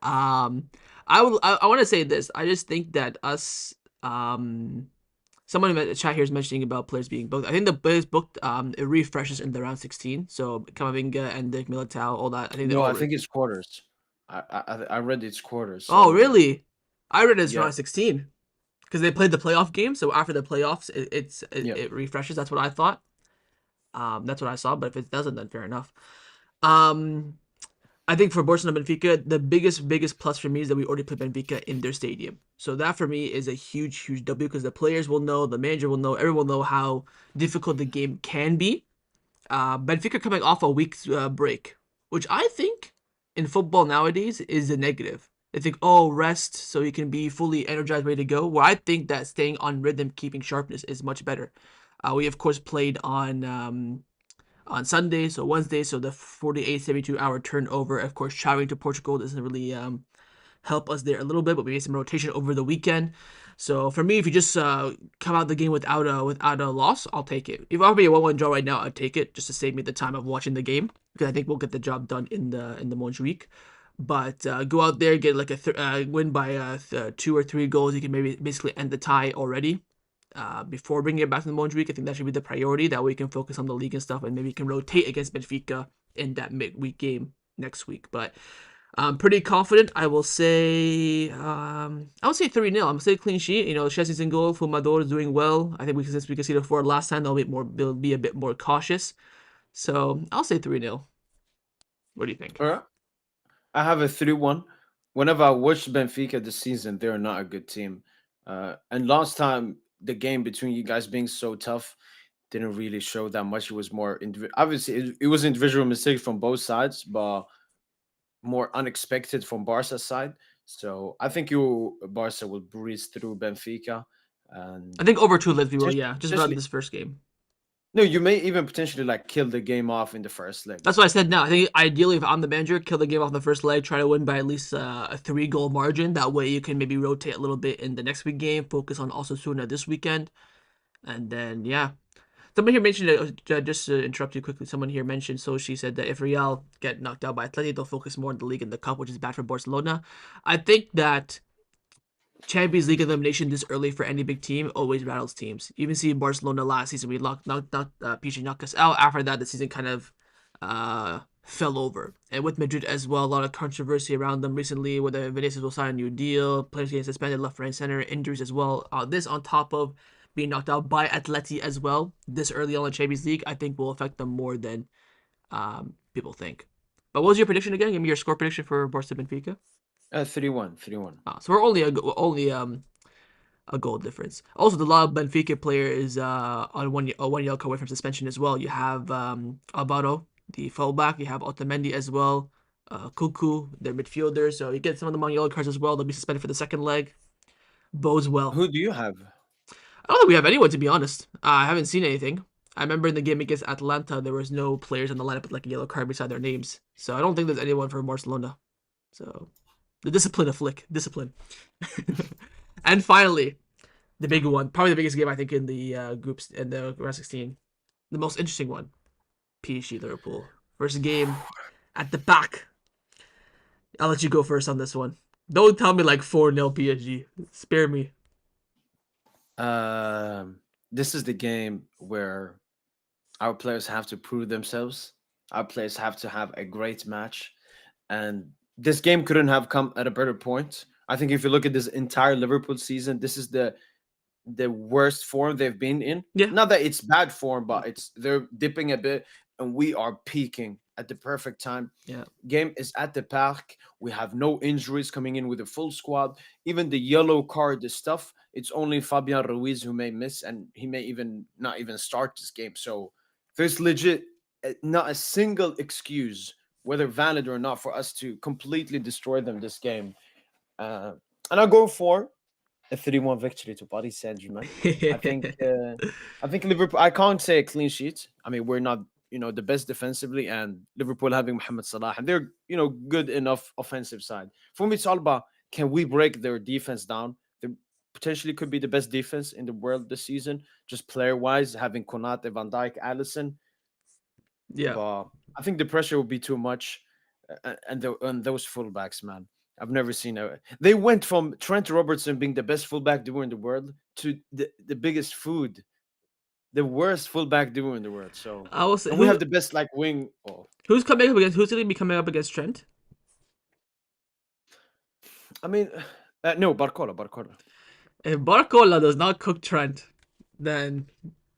S1: Um, I want to say this. I just think that us someone in the chat here is mentioning about players being booked. I think the players booked it refreshes in the round 16. So Kamavinga and Dick Militao, all that. I think they're
S2: No,
S1: all.
S2: I think it's quarters. I read it's quarters.
S1: Oh,
S2: So
S1: really? I read it's
S2: yeah,
S1: round 16 because they played the playoff game. So after the playoffs,
S2: yeah.
S1: it refreshes. That's what I thought. That's what I saw. But if it doesn't, then fair enough. Um, I think for Barcelona and Benfica, the biggest plus for me is that we already played Benfica in their stadium. So that for me is a huge W because the players will know, the manager will know, everyone will know how difficult the game can be. Benfica coming off a week's break, which I think in football nowadays is a negative. They think, oh, rest so you can be fully energized, ready to go. Well, I think that staying on rhythm, keeping sharpness is much better. We of course played on Sunday, so Wednesday, so the 48, 72-hour turnover. Of course, traveling to Portugal doesn't really help us there a little bit, but we made some rotation over the weekend. So for me, if you just come out the game without a loss, I'll take it. If I'll be a 1-1 draw right now, I'd take it just to save me the time of watching the game because I think we'll get the job done in the Montjuic. But go out there, get like a win by 2 or 3 goals. You can maybe basically end the tie already before bringing it back to the Montjuic. I think that should be the priority. That way, we can focus on the league and stuff, and maybe you can rotate against Benfica in that midweek game next week. But I'm pretty confident. I would say 3-0. I'm gonna say clean sheet. You know, Chelsea's in goal. Fumador is doing well. I think since we conceded 4 last time, they'll be a bit more cautious. So I'll say 3-0. What do you think?
S2: All right. I have a 3-1. Whenever I watched Benfica this season, they're not a good team. And last time, the game between you guys being so tough didn't really show that much. It was more obviously it was individual mistakes from both sides, but more unexpected from Barca's side. So I think you Barca will breeze through Benfica
S1: I
S2: and
S1: think over 2 lives we will. Yeah, just about
S2: potentially
S1: this first game.
S2: no, you may even potentially like kill the game off in the first leg.
S1: That's what I said now. I think ideally, if I'm the manager, kill the game off the first leg, try to win by at least a 3 goal margin. That way, you can maybe rotate a little bit in the next week game, focus on Osasuna this weekend, and then yeah. Someone here mentioned just to interrupt you quickly. Someone here mentioned so she said that if Real get knocked out by Atleti, they'll focus more on the league and the cup, which is bad for Barcelona. I think that Champions League elimination this early for any big team always rattles teams. You even see Barcelona last season, we knocked PG knocked us out. After that, the season kind of fell over. And with Madrid as well, a lot of controversy around them recently, whether Vinicius will sign a new deal, players getting suspended left, right, and center, injuries as well. This on top of being knocked out by Atleti as well this early on in Champions League, I think will affect them more than people think. But what was your prediction again? Give me your score prediction for Barca Benfica.
S2: 3-1, 3-1.
S1: So we're only a goal difference. Also, the lot of Benfica player is on a 1 yellow card away from suspension as well. You have Alvaro, the fullback. You have Otamendi as well. Kuku, their midfielder. So you get some of them on yellow cards as well. They'll be suspended for the second leg. Bodes well.
S2: Who do you have?
S1: I don't think we have anyone to be honest. I haven't seen anything. I remember in the game against Atlanta, there was no players on the lineup with like a yellow card beside their names. So I don't think there's anyone for Barcelona. So the discipline of Flick, discipline. And finally, the big one, probably the biggest game I think in the groups in the round 16, the most interesting one, PSG Liverpool first game at the back. I'll let you go first on this one. Don't tell me like 4-0 PSG. Spare me.
S2: Um, this is the game where our players have to prove themselves. Our players have to have a great match, and this game couldn't have come at a better point. I think if you look at this entire Liverpool season, this is the worst form they've been in.
S1: Yeah,
S2: Not that it's bad form, but it's they're dipping a bit, and we are peaking at the perfect time.
S1: yeah.
S2: Game is at the park. We have no injuries coming in with a full squad. Even the yellow card, the stuff. It's only Fabian Ruiz who may miss, and he may even not even start this game. So there's legit not a single excuse whether valid or not, for us to completely destroy them this game. Uh, and I'll go for a 3-1 victory to Paris Saint-Germain. I think uh, I think Liverpool. I can't say a clean sheet. I mean, we're not the best defensively, and Liverpool having Mohamed Salah, and they're good enough offensive side. For me, it's all about, can we break their defense down? They potentially could be the best defense in the world this season, just player wise, having Konate, Van Dijk, Allison.
S1: Yeah.
S2: But I think the pressure will be too much, and those fullbacks, man. I've never seen a. They went from Trent Robertson being the best fullback duo in the world to the biggest food, the worst fullback duo in the world. So,
S1: I was
S2: and we have
S1: who
S2: the best like wing. Oh,
S1: who's coming up against who's going to be coming up against Trent?
S2: I mean, no, Barcola, Barcola.
S1: If Barcola does not cook Trent, then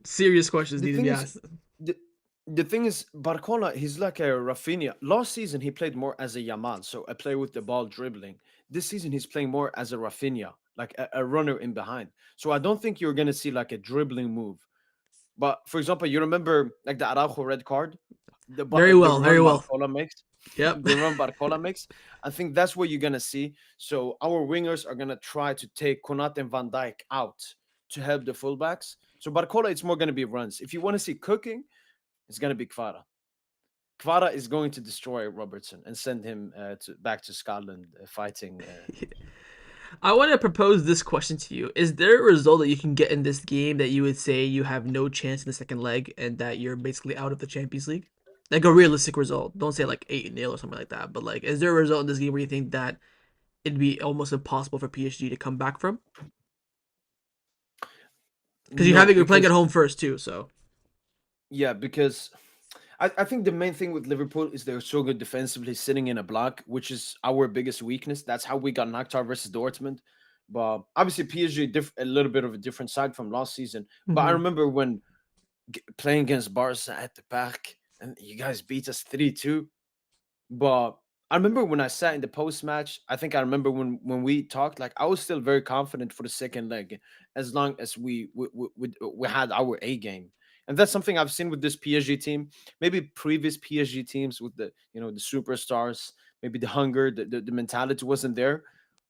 S1: serious questions
S2: The
S1: need to
S2: thing
S1: be
S2: is,
S1: asked.
S2: the the thing is, Barcola, he's like a Rafinha. Last season, he played more as a Yamal, so a player with the ball dribbling. This season, he's playing more as a Rafinha, like a runner in behind. So I don't think you're gonna see like a dribbling move. But for example, you remember like the Araujo red card,
S1: Very
S2: the
S1: well, very
S2: run
S1: well.
S2: Barcola makes,
S1: Yep.
S2: the run Barcola makes. I think that's what you're gonna see. So our wingers are gonna try to take Konate and Van Dijk out to help the fullbacks. So Barcola, it's more gonna be runs. If you want to see cooking, it's gonna be Kvara. Kvara is going to destroy Robertson and send him back to Scotland fighting.
S1: I want to propose this question to you. Is there a result that you can get in this game that you would say you have no chance in the second leg and that you're basically out of the Champions League? Like a realistic result. Don't say like 8-0 or something like that. But like, is there a result in this game where you think that it'd be almost impossible for PSG to come back from? Because
S2: No,
S1: you're playing at
S2: because
S1: home first too. So
S2: yeah, because I think the main thing with Liverpool is they're so good defensively, sitting in a block, which is our biggest weakness. That's how we got knocked out versus Dortmund. But obviously, PSG a little bit of a different side from last season. But I
S1: mm-hmm.
S2: remember when playing against Barca at the back, and you guys beat us 3-2. But I remember when I sat in the post match, I think I remember when we talked, like I was still very confident for the second leg, as long as we had our A game. And that's something I've seen with this PSG team. Maybe previous PSG teams with the superstars, maybe the hunger, the mentality wasn't there.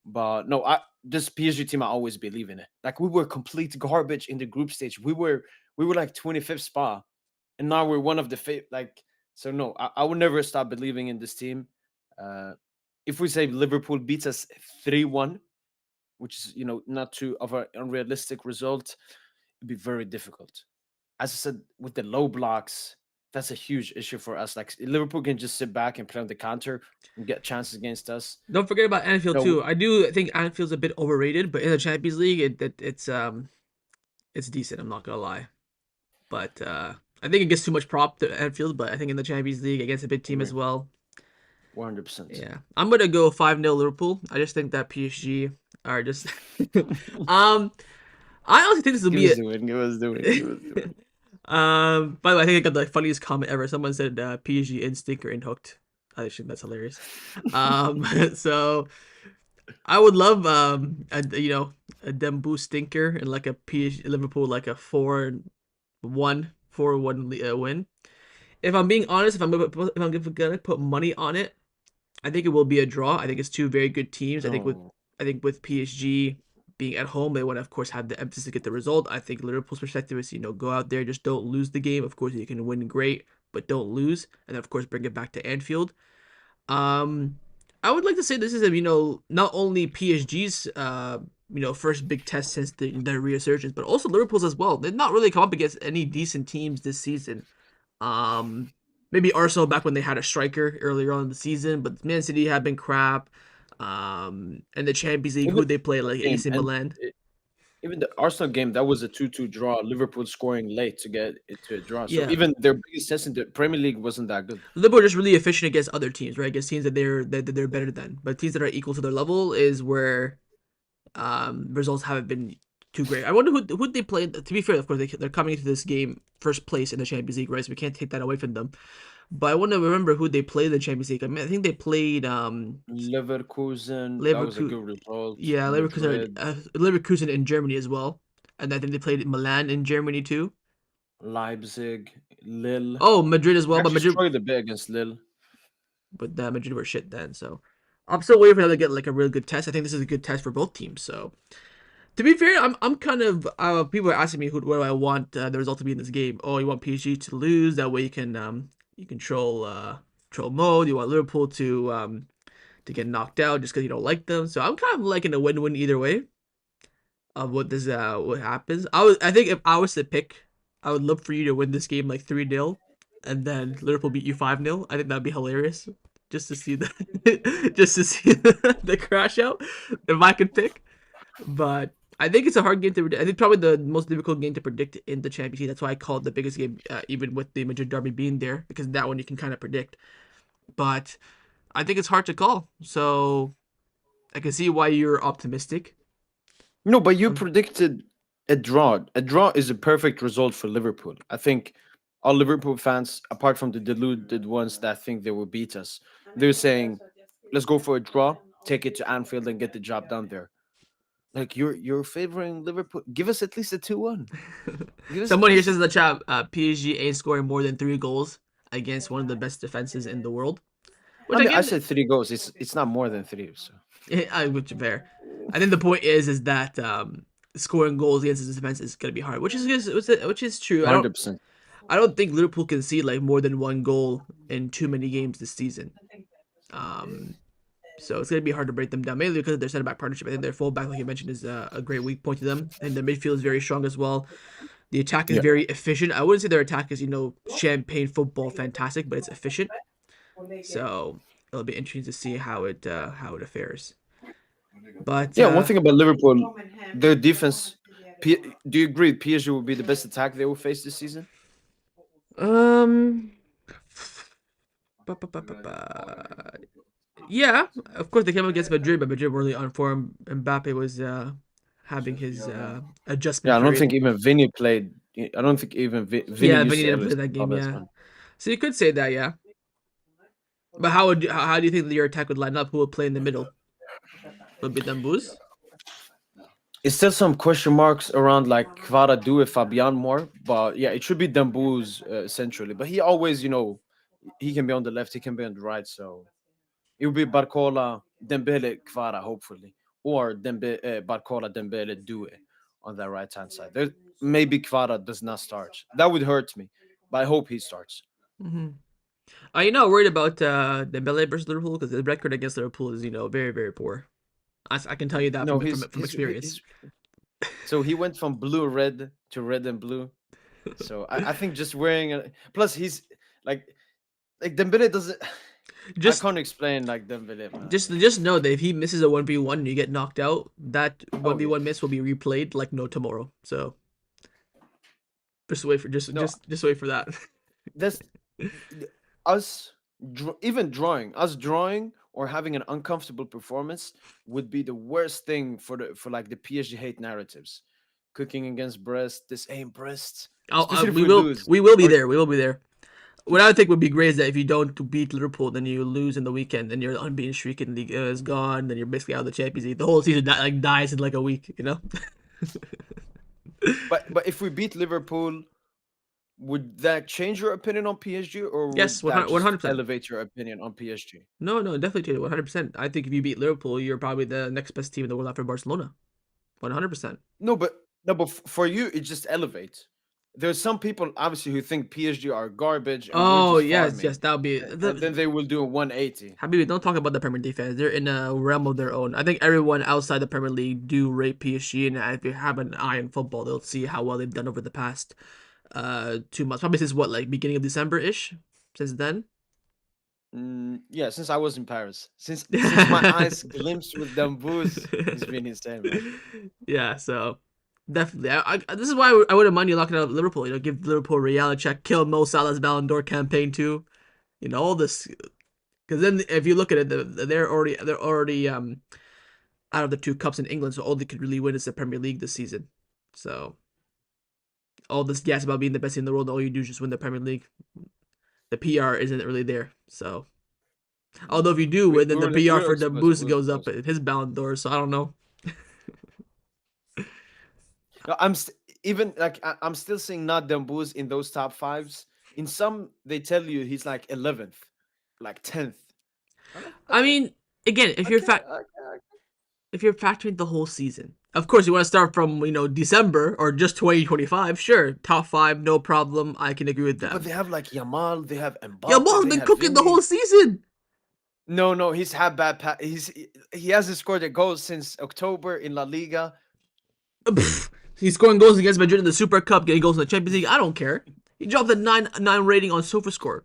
S2: But no, this PSG team, I always believe in it. Like we were complete garbage in the group stage. We were like 25th spot, and now we're one of the like. So no, I will never stop believing in this team. Uh, if we say Liverpool beats us 3-1, which is not too of an unrealistic result, it'd be very difficult. As I said, with the low blocks, that's a huge issue for us. Like Liverpool can just sit back and play on the counter and get chances against us.
S1: Don't forget about Anfield
S2: No,
S1: too. I do think Anfield's a bit overrated, but in the Champions League, it's decent. I'm not gonna lie, but I think it gets too much prop to Anfield. But I think in the Champions League against a big team as
S2: agree,
S1: well,
S2: 100%.
S1: yeah, I'm gonna go 5-0 Liverpool. I just think that PSG are just. um, I honestly think this will
S2: Give
S1: be
S2: us
S1: it.
S2: the win. Give us the win. Give us the win.
S1: By the way, I think I got the funniest comment ever. Someone said PSG in stinker in hooked. I think that's hilarious. So I would love a Dembu stinker and like a PSG Liverpool like a 4-1 win. If I'm being honest, if I'm gonna put money on it, I think it will be a draw. I think it's two very good teams.
S2: No,
S1: I think with PSG being at home, they want to of course have the emphasis to get the result. I think Liverpool's perspective is go out there, just don't lose the game. Of course, you can win great, but don't lose, and then of course bring it back to Anfield. Um, I would like to say this is not only PSG's first big test since their resurgence, but also Liverpool's as well. They've not really come up against any decent teams this season. Um, Maybe Arsenal back when they had a striker earlier on in the season, but Man City have been crap. And the Champions League,
S2: even
S1: who they play
S2: the
S1: like
S2: game
S1: AC
S2: and
S1: Milan.
S2: even the Arsenal game, that was a 2-2 draw. Liverpool scoring late to get it to a draw. So
S1: Yeah,
S2: even their biggest test in the Premier League wasn't that good.
S1: Liverpool are just really efficient against other teams, right? Against teams that they're better than, but teams that are equal to their level is where results haven't been too great. I wonder who they played. To be fair, of course, they're coming into this game first place in the Champions League, right? So we can't take that away from them. But I want to remember who they played in the Champions League. I mean, I think they played
S2: Leverkusen, that was a
S1: Leverkusen.
S2: good result.
S1: Yeah,
S2: Madrid,
S1: Leverkusen in Germany as well, and I think they played Milan in Germany too.
S2: Leipzig, Lille.
S1: Oh, Madrid as well, but
S2: Actually
S1: Madrid.
S2: struggled a bit against Lille.
S1: but Madrid were shit then. So I'm still waiting for them to get like a really good test. I think this is a good test for both teams. So to be fair, I'm kind of people are asking me what do I want the result to be in this game. Oh, you want PSG to lose? That way you can troll mode. You want Liverpool to get knocked out just because you don't like them. So I'm kind of liking a win-win either way of what happens. I think if I was to pick, I would love for you to win this game like 3-0 and then Liverpool beat you 5-0. I think that'd be hilarious. Just to see the just to see the crash out if I could pick. But I think it's a hard game to predict. I think probably the most difficult game to predict in the championship. That's why I call it the biggest game, even with the Madrid derby being there, because that one you can kind of predict. But I think it's hard to call. So I can see why you're optimistic.
S2: No, but you
S1: Um,
S2: predicted a draw. A draw is a perfect result for Liverpool. I think all Liverpool fans, apart from the deluded ones that think they will beat us, they're saying, "Let's go for a draw, take it to Anfield, and get the job done there." Like you're favoring Liverpool. Give us at least a 2-1. Give us at
S1: Someone here says
S2: least.
S1: in the chat, PSG ain't scoring more than 3 goals against one of the best defenses in the world.
S2: I
S1: Which
S2: mean, I
S1: again,
S2: said 3 goals. It's not more tthan three. So
S1: which is fair. I think the point is that scoring goals against this defense is gonna be hard, which is true.
S2: 100%.
S1: I don't think Liverpool can see like more than 1 goal in too many games this season. Um, so it's gonna be hard to break them down, mainly because of their center back partnership. I think their fullback, like you mentioned, is a great weak point to them, and the midfield is very strong as well. The attack is
S2: Yeah.
S1: very efficient. I wouldn't say their attack is champagne football fantastic, but it's efficient. So it'll be interesting to see how it fares. But
S2: Yeah. One thing about Liverpool, their defense. Do you agree PSG will be the best attack they will face this season?
S1: um, yeah, of course they came up against Madrid, but Madrid were really on form. Mbappe was having his
S2: Yeah,
S1: adjustment
S2: I don't think
S1: period.
S2: even Vinny played. I don't think even Vinny
S1: Yeah,
S2: used
S1: Vinny
S2: to
S1: didn't
S2: ever
S1: play
S2: see
S1: that
S2: all
S1: game.
S2: that
S1: Yeah,
S2: fun.
S1: so you could say that. Yeah, but how do you think that your attack would line up? Who would play in the middle? Would be Dambuz?
S2: It's still some question marks around like Kvara Due Fabian more, but yeah, it should be Dambuz centrally. But he always, he can be on the left, he can be on the right, so it will be Barcola, Dembele, Kvara, hopefully, or Barcola, Dembele, Due on that right hand side. There, maybe Kvara does not start. That would hurt me, but I hope he starts.
S1: Mm-hmm. Are you not worried about Dembele versus Liverpool because the record against Liverpool is very very poor. I can tell you that
S2: No,
S1: from experience.
S2: so he went from blue red to red and blue. So I think just wearing a plus he's like like Dembele doesn't. I
S1: just
S2: can't explain like Dembele, man.
S1: just know that if he misses a 1v1 and you get knocked out, that
S2: Oh yeah,
S1: 1v1 miss will be replayed like no tomorrow. So just wait for
S2: no,
S1: just wait for that.
S2: that's us. Even drawing us drawing or having an uncomfortable performance would be the worst thing for like the PSG hate narratives. Cooking against Brest, this ain't Brest, especially if
S1: We
S2: we
S1: will
S2: lose.
S1: we will be
S2: Or
S1: there. We will be there. What I would think would be great is that if you don't beat Liverpool, then you lose in the weekend, then your unbeaten streak in the league is gone. Then you're basically out of the Champions League. The whole season dies in like a week.
S2: but if we beat Liverpool, would that change your opinion on PSG, or
S1: Yes,
S2: would that
S1: one
S2: just
S1: hundred percent.
S2: elevate your opinion on PSG?
S1: No, no, definitely 100%. I think if you beat Liverpool, you're probably the next best team in the world after Barcelona. 100%.
S2: No, but for you, it just elevates. There's some people obviously who think PSG are garbage and we're
S1: Oh
S2: just
S1: yes,
S2: farming,
S1: yes, that would be
S2: and then they will do a 180.
S1: Habibi. Don't talk about the Premier League fans. They're in a realm of their own. I think everyone outside the Premier League do rate PSG, and if you have an eye on football, they'll see how well they've done over the past 2 months. Probably since what, like beginning of December ish. Since then.
S2: Yeah, since I was in Paris, since my eyes glimpsed with Dambuz, it's been insane, man.
S1: Yeah, so definitely. This is why I wouldn't mind you locking out Liverpool. Give Liverpool a reality check, kill Mo Salah's Ballon d'Or campaign too. All this because then if you look at it, they're already out of the 2 cups in England, so all they could really win is the Premier League this season. So all this gas about being the best team in the world, all you do is just win the Premier League. The PR isn't really there. So although if you do
S2: We,
S1: win, then
S2: we
S1: the
S2: were
S1: PR
S2: we were
S1: for the
S2: exposed.
S1: boost
S2: We were
S1: goes up
S2: exposed.
S1: at his Ballon d'Or. So I don't know.
S2: No, even like I'm still seeing not Dambuz in those top fives. In some, they tell you he's like 11th, like 10th.
S1: I mean, again,
S2: Okay, okay.
S1: if you're factoring the whole season, of course you want to start from December or just 2025. Sure, top five, no problem. I can agree with
S2: Yeah, but
S1: that.
S2: they have like Yamal, they have Mbappe,
S1: Yamal's
S2: they
S1: been
S2: have
S1: cooking the whole
S2: Vinny.
S1: season.
S2: No, no, he's had bad. He hasn't scored a goal since October in La Liga.
S1: Pfft, he's scoring goals against Madrid in the Super Cup, getting goals in the Champions League. I don't care. He dropped a 9 rating on SofaScore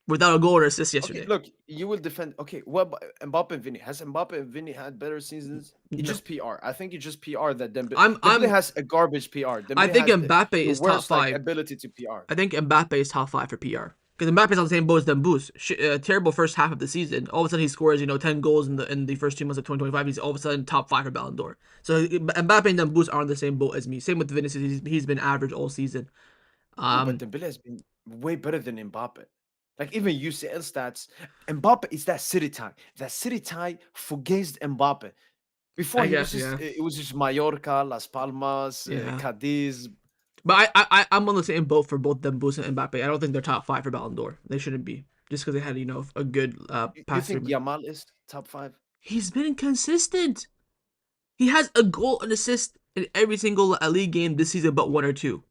S1: without a goal or assist
S2: Okay,
S1: yesterday.
S2: look, you will defend. Okay, what about Mbappe and Vinny? Has Mbappe and Vinny had better seasons? It's
S1: No,
S2: just PR. I think it's just PR that Dembele.
S1: I'm
S2: Dembele
S1: I'm
S2: has a garbage PR.
S1: I
S2: Dembele
S1: think
S2: has
S1: Mbappe
S2: the
S1: is top
S2: worst like
S1: five.
S2: ability to PR.
S1: I think Mbappe is top five for PR because Mbappe's on the same boat as Dembus. Terrible first half of the season. All of a sudden he scores 10 goals in the first 2 months of 2025. He's all of a sudden top five for Ballon d'Or. So Mbappe and Dembus are on the same boat as me. Same with Vinicius. He's been average all season.
S2: No, but
S1: Um,
S2: Dembele has been way better than Mbappe. Like even UCL stats, Mbappe is that city tie. That city tie forgets Mbappe. Before
S1: I
S2: he was
S1: guess
S2: just
S1: yeah,
S2: it was just Mallorca, Las Palmas,
S1: yeah.
S2: Cadiz.
S1: But I'm on the same boat for both Dembus and Mbappe. I don't think they're top five for Ballon d'Or. They shouldn't be just because they had a good
S2: You
S1: pass
S2: think
S1: through.
S2: Yamal is top five?
S1: He's been consistent. He has a goal and assist in every single league game this season, but one or two.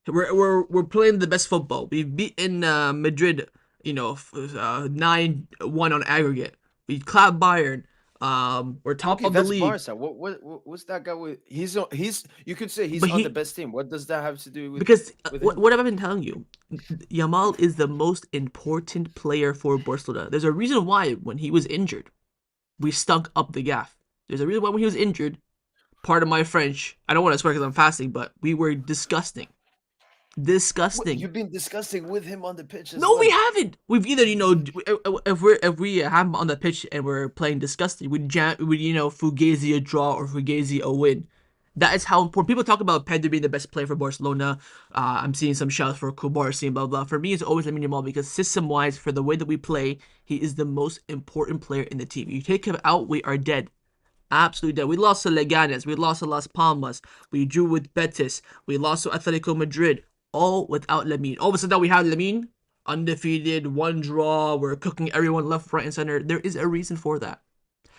S1: We're playing the best football. We've beaten Madrid, 9-1 on aggregate. We clapped Bayern. We're top
S2: Okay,
S1: of the
S2: that's
S1: league.
S2: Barca. What's that guy with? He's you could say he's
S1: But
S2: on the
S1: he
S2: best team. What does that have to do
S1: because
S2: with him?
S1: what have I been telling you? Yamal is the most important player for Barcelona. There's a reason why when he was injured, we stunk up the gaff. There's a reason why when he was injured, part of my French, I don't want to swear because I'm fasting, but we were disgusting. Disgusting.
S2: You've been discussing with him on the pitch as
S1: No, we
S2: well.
S1: haven't. We've either if we have him on the pitch and we're playing disgusting, we Fugazi a draw or Fugazi a win. That is how important. People talk about Pedro being the best player for Barcelona. I'm seeing some shouts for Kubarsi, blah blah. For me, it's always Lamine Yamal because system wise, for the way that we play, he is the most important player in the team. You take him out, we are dead. Absolutely dead. We lost to Leganes. We lost to Las Palmas. We drew with Betis. We lost to Atletico Madrid. All without Lamine. All of a sudden now we have Lamine. Undefeated, one draw. We're cooking everyone left, right, and center. There is a reason for that.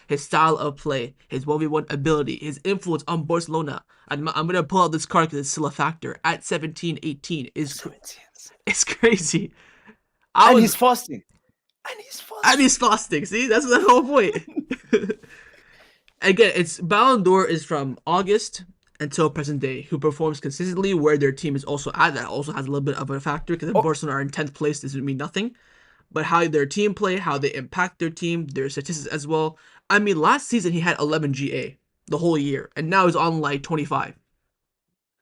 S1: His style of play, his 1v1 ability, his influence on Barcelona. I'm going to pull out this card because it's still a factor. At 17, 18
S2: 17.
S1: it's crazy. I
S2: And
S1: was
S2: he's fasting. And he's
S1: at
S2: fasting.
S1: least fasting. See, that's the whole point. Again, it's Ballon d'Or is from August until present day. Who performs consistently, where their team is also at. That also has a little bit of a factor because if
S2: Oh,
S1: Barcelona are in 10th place, this would mean nothing. But how their team play, how they impact their team, their statistics as well. I mean, last season he had 11 GA the whole year, and now he's on like 25.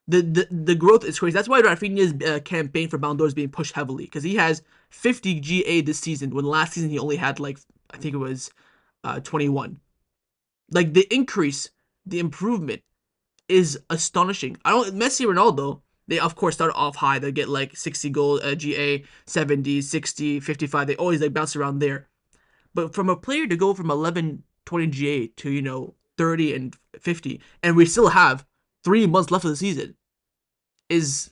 S1: The growth is crazy. That's why Rafinha's campaign for Ballon d'Or is being pushed heavily because he has 50 GA this season when last season he only had like I think it was 21. Like the increase, the improvement is astonishing. I don't Messi, Ronaldo, they of course start off high. They get like 60 goal GA, 70, 60, 55. They always like bounce around there. But from a player to go from 11, 20 GA to 30 and 50 and we still have 3 months left of the season is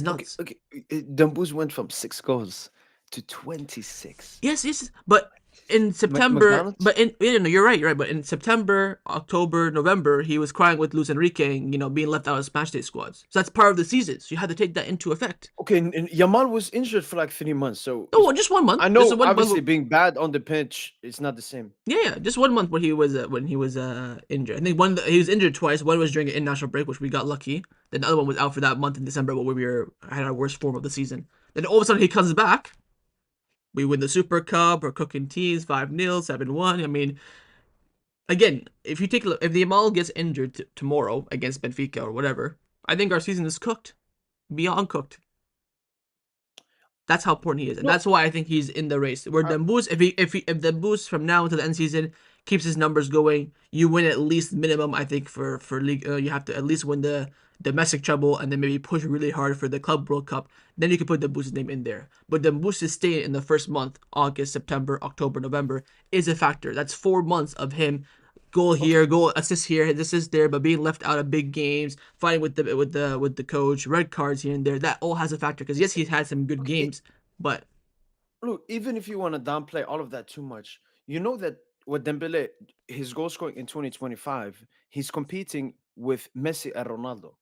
S2: okay,
S1: nuts.
S2: okay. Dumbus went from 6 goals to 26.
S1: Yes, yes, but in September,
S2: McDonald's?
S1: no, you're right. But in September, October, November, he was crying with Luis Enrique, being left out of matchday squads. So that's part of the season. So you had to take that into effect.
S2: Okay, and Yamal was injured for like 3 months. So
S1: No, just one
S2: I
S1: month. Just a
S2: know,
S1: one
S2: obviously,
S1: month.
S2: being bad on the pitch is not the same.
S1: Yeah, just one month when he was injured. I think he was injured twice. One was during an international break, which we got lucky. Then the other one was out for that month in December, where we had our worst form of the season. Then all of a sudden he comes back. We win the Super Cup. We're cooking teams 5-0, 7-1. I mean, again, if you take a look, if the Amal gets injured tomorrow against Benfica or whatever, I think our season is cooked, beyond cooked. That's how important he is, and
S2: No,
S1: that's why I think he's in the race. Where
S2: I,
S1: Dembus, if the boost from now until the end season keeps his numbers going, you win at least minimum. I think for league, you have to at least win the domestic treble, and then maybe push really hard for the Club World Cup. Then you can put Dembus' name in there. But Dembus' stay in the first month, August, September, October, November, is a factor. That's 4 months of him goal
S2: okay,
S1: here, goal assist here, assist there, but being left out of big games, fighting with the coach, red cards here and there. That all has a factor because yes, he's had some good
S2: okay.
S1: games, but
S2: Look, even if you want to downplay all of that too much, You know that what Dembele, his goal scoring in 2025, he's competing with Messi and Ronaldo.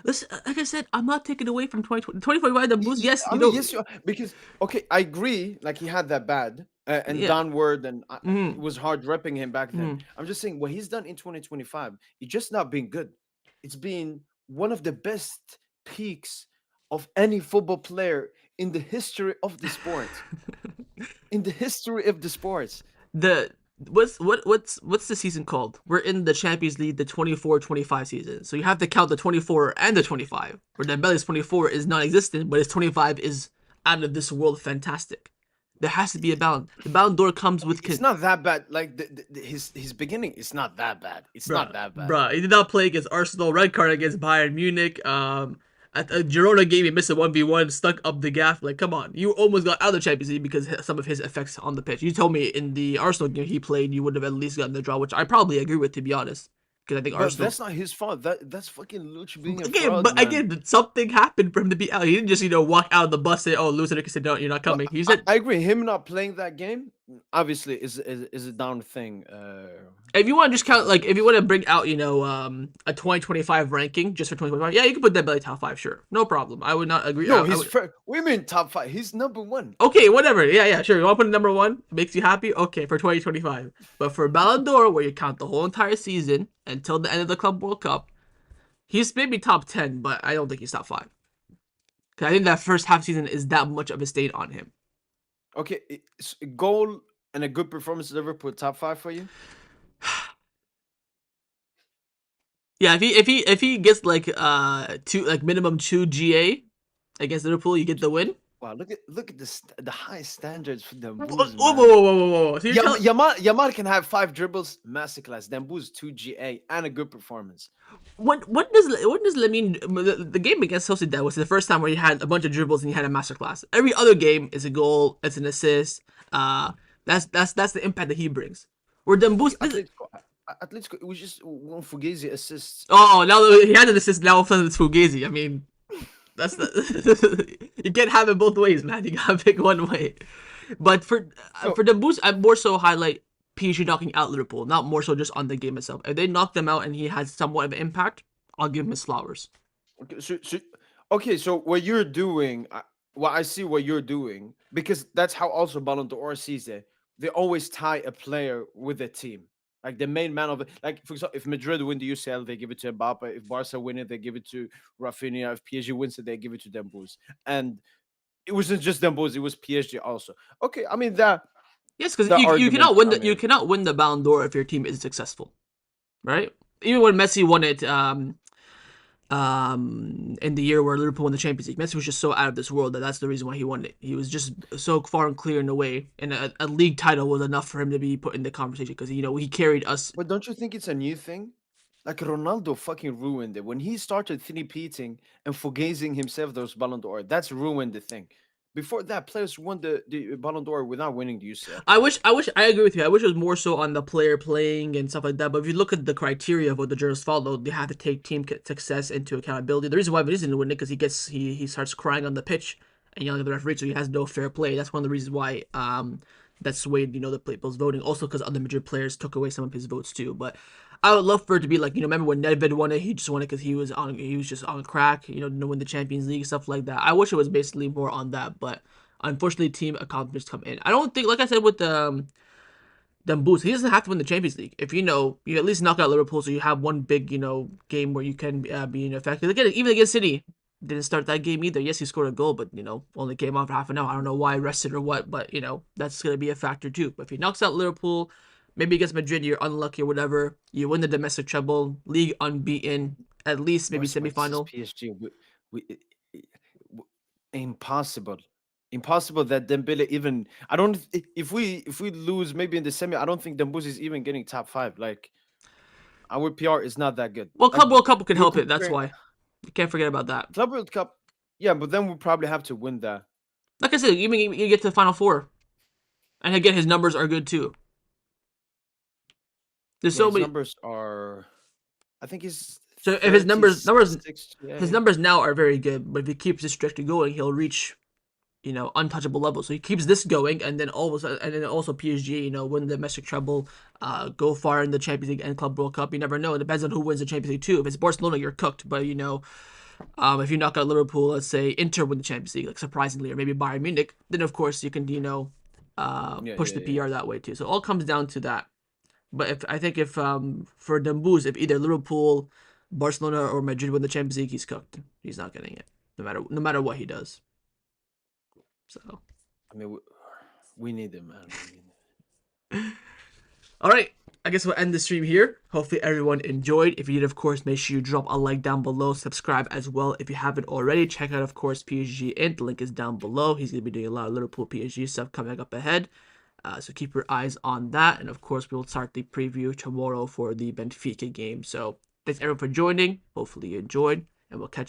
S1: Listen, like I said, I'm not taking away from 2025 the boost. Yes,
S2: I mean, yes, you are, because okay, I agree. Like he had that bad and
S1: yeah.
S2: downward, and it
S1: Mm-hmm.
S2: was hard repping him back then.
S1: Mm-hmm.
S2: I'm just saying what he's done in 2025. It's just not been good. It's been one of the best peaks of any football player in the history of the sport. In the history of the sports.
S1: the what's the season called? We're in the Champions League, the 24-25 season. So you have to count the 24 and the 25. Where Dembele's 24 is non-existent, but his 25 is out of this world fantastic. There has to be a balance. The Ballon d'Or comes with
S2: It's not that bad. Like his beginning is not that bad. It's not
S1: bruh,
S2: that bad.
S1: bruh. He did not play against Arsenal. Red card against Bayern Munich. At a Girona game, he missed a 1v1, stuck up the gaff. Like, come on. You almost got out of the Champions League because some of his effects on the pitch. You told me in the Arsenal game he played, you would have at least gotten the draw, which I probably agree with, to be honest. Because I think
S2: But
S1: Arsenal.
S2: that's not his fault. That's fucking Luch being a
S1: Okay,
S2: fraud,
S1: but
S2: man.
S1: again, something happened for him to be out. He didn't just, walk out of the bus and say, oh, lose it, say, no, you're not
S2: But
S1: coming. He
S2: I,
S1: said,
S2: I agree. Him not playing that game obviously is a down thing.
S1: if you want to just
S2: For
S1: count,
S2: the
S1: like, if you
S2: boost.
S1: want to bring out, a 2025 ranking just for 2025, yeah, you can put Dembele top five, sure, no problem. I would not agree.
S2: No,
S1: I
S2: he's
S1: would.
S2: we mean top five. He's number one.
S1: Okay, whatever. Yeah, yeah, sure. You want to put it number one? Makes you happy? Okay, for 2025. But for Ballon d'Or, where you count the whole entire season until the end of the Club World Cup, he's maybe top 10, but I don't think he's top five. Because I think that first half season is that much of a stain on him.
S2: Okay, goal and a good performance at Liverpool top five for you.
S1: Yeah, if he gets like two, like minimum 2 GA against Liverpool, you get the win.
S2: Wow, look at the high standards for them
S1: Whoa,
S2: Booz,
S1: whoa,
S2: man.
S1: whoa, whoa, whoa, whoa. So you're telling
S2: Yamal can have 5 dribbles, masterclass. Then Booz 2 GA and a good performance.
S1: when does Lamine the game against Sociedad was the first time where he had a bunch of dribbles and he had a masterclass. Every other game is a goal, it's an assist. That's the impact that he brings. Where
S2: Okay,
S1: Dembus,
S2: Atletico, it was just one Fugazi assists.
S1: oh, now he had an assist, now all it's Fugazi. I mean, that's the you can't have it both ways, man. You gotta pick one way. But
S2: No,
S1: for Dembus, I more so highlight PSG knocking out Liverpool, not more so just on the game itself. If they knock them out and he has somewhat of an impact, I'll give him his flowers.
S2: okay, so what you're doing, well, I see what you're doing because that's how also Ballon d'Or sees it. They always tie a player with a team. Like the main man of it. Like for example, if Madrid win the UCL, they give it to Mbappe. If Barca win it, they give it to Rafinha. If PSG wins it, they give it to Dembélé. And it wasn't just Dembélé; it was PSG also. Okay, I mean
S1: Yes, because
S2: the
S1: you
S2: argument.
S1: cannot win
S2: I
S1: you
S2: mean,
S1: cannot win the Ballon d'Or if your team isn't successful, right? Even when Messi won it, in the year where Liverpool won the Champions League, Messi was just so out of this world that's the reason why he won it. He was just so far and clear in a way, and a league title was enough for him to be put in the conversation because he carried us.
S2: but don't you think it's a new thing? Like Ronaldo fucking ruined it when he started three-peating and forgazing himself those Ballon d'Or. That's ruined the thing. Before that, players won the Ballon d'Or without winning the UCL.
S1: I agree with you. I wish it was more so on the player playing and stuff like that. But if you look at the criteria of what the journalists follow, they have to take team success into accountability. The reason why Vinicius didn't win it because he starts crying on the pitch and yelling at the referee, so he has no fair play. That's one of the reasons why that swayed the people's voting. Also because other Madrid players took away some of his votes too. But I would love for it to be like remember when Nedved won it? He just won it because he was just on crack. Didn't win the Champions League, stuff like that. I wish it was basically more on that, but unfortunately, team accomplishments come in. I don't think, like I said with them boots, he doesn't have to win the Champions League. If you at least knock out Liverpool, so you have one big game where you can be effective. Again, even against City, didn't start that game either. Yes, he scored a goal, but only came off for half an hour. I don't know why rested or what, but that's gonna be a factor too. But if he knocks out Liverpool, maybe against Madrid, you're unlucky or whatever. You win the domestic treble, league unbeaten, at least maybe
S2: But this is
S1: semifinal.
S2: PSG. Impossible. Impossible that Dembele even. I don't. If we lose maybe in the semi, I don't think Dembele is even getting top five. Like our PR is not that good.
S1: Well,
S2: Like
S1: Club World Cup can
S2: you're
S1: help it. That's
S2: comparing
S1: why you can't forget about that.
S2: Club World Cup. Yeah, but then we probably have to win that.
S1: Like I said, even you get to the final four, and again, his numbers are good too. There's
S2: Yeah,
S1: so
S2: his
S1: many.
S2: numbers are. I think he's
S1: So if his numbers
S2: 36
S1: his
S2: GA.
S1: numbers now are very good, but if he keeps this trajectory going, he'll reach untouchable level. So he keeps this going, and then also PSG, win the domestic treble, go far in the Champions League and Club World Cup. You never know. It depends on who wins the Champions League too. If it's Barcelona, you're cooked. But if you knock out Liverpool, let's say Inter win the Champions League, like surprisingly, or maybe Bayern Munich, then of course you can
S2: Yeah,
S1: push
S2: yeah,
S1: the
S2: yeah.
S1: PR that way too. So it all comes down to that. But if for Dembouz, if either Liverpool, Barcelona, or Madrid win the Champions League, he's cooked. He's not getting it, no matter what he does. So.
S2: I mean, we need him, man. We need him.
S1: All right. I guess we'll end the stream here. Hopefully everyone enjoyed. If you did, of course, make sure you drop a like down below. Subscribe as well if you haven't already. Check out, of course, PSG Int. The link is down below. He's going to be doing a lot of Liverpool PSG stuff coming up ahead. So keep your eyes on that. And, of course, we'll start the preview tomorrow for the Benfica game. So thanks, everyone, for joining. Hopefully you enjoyed. And we'll catch you.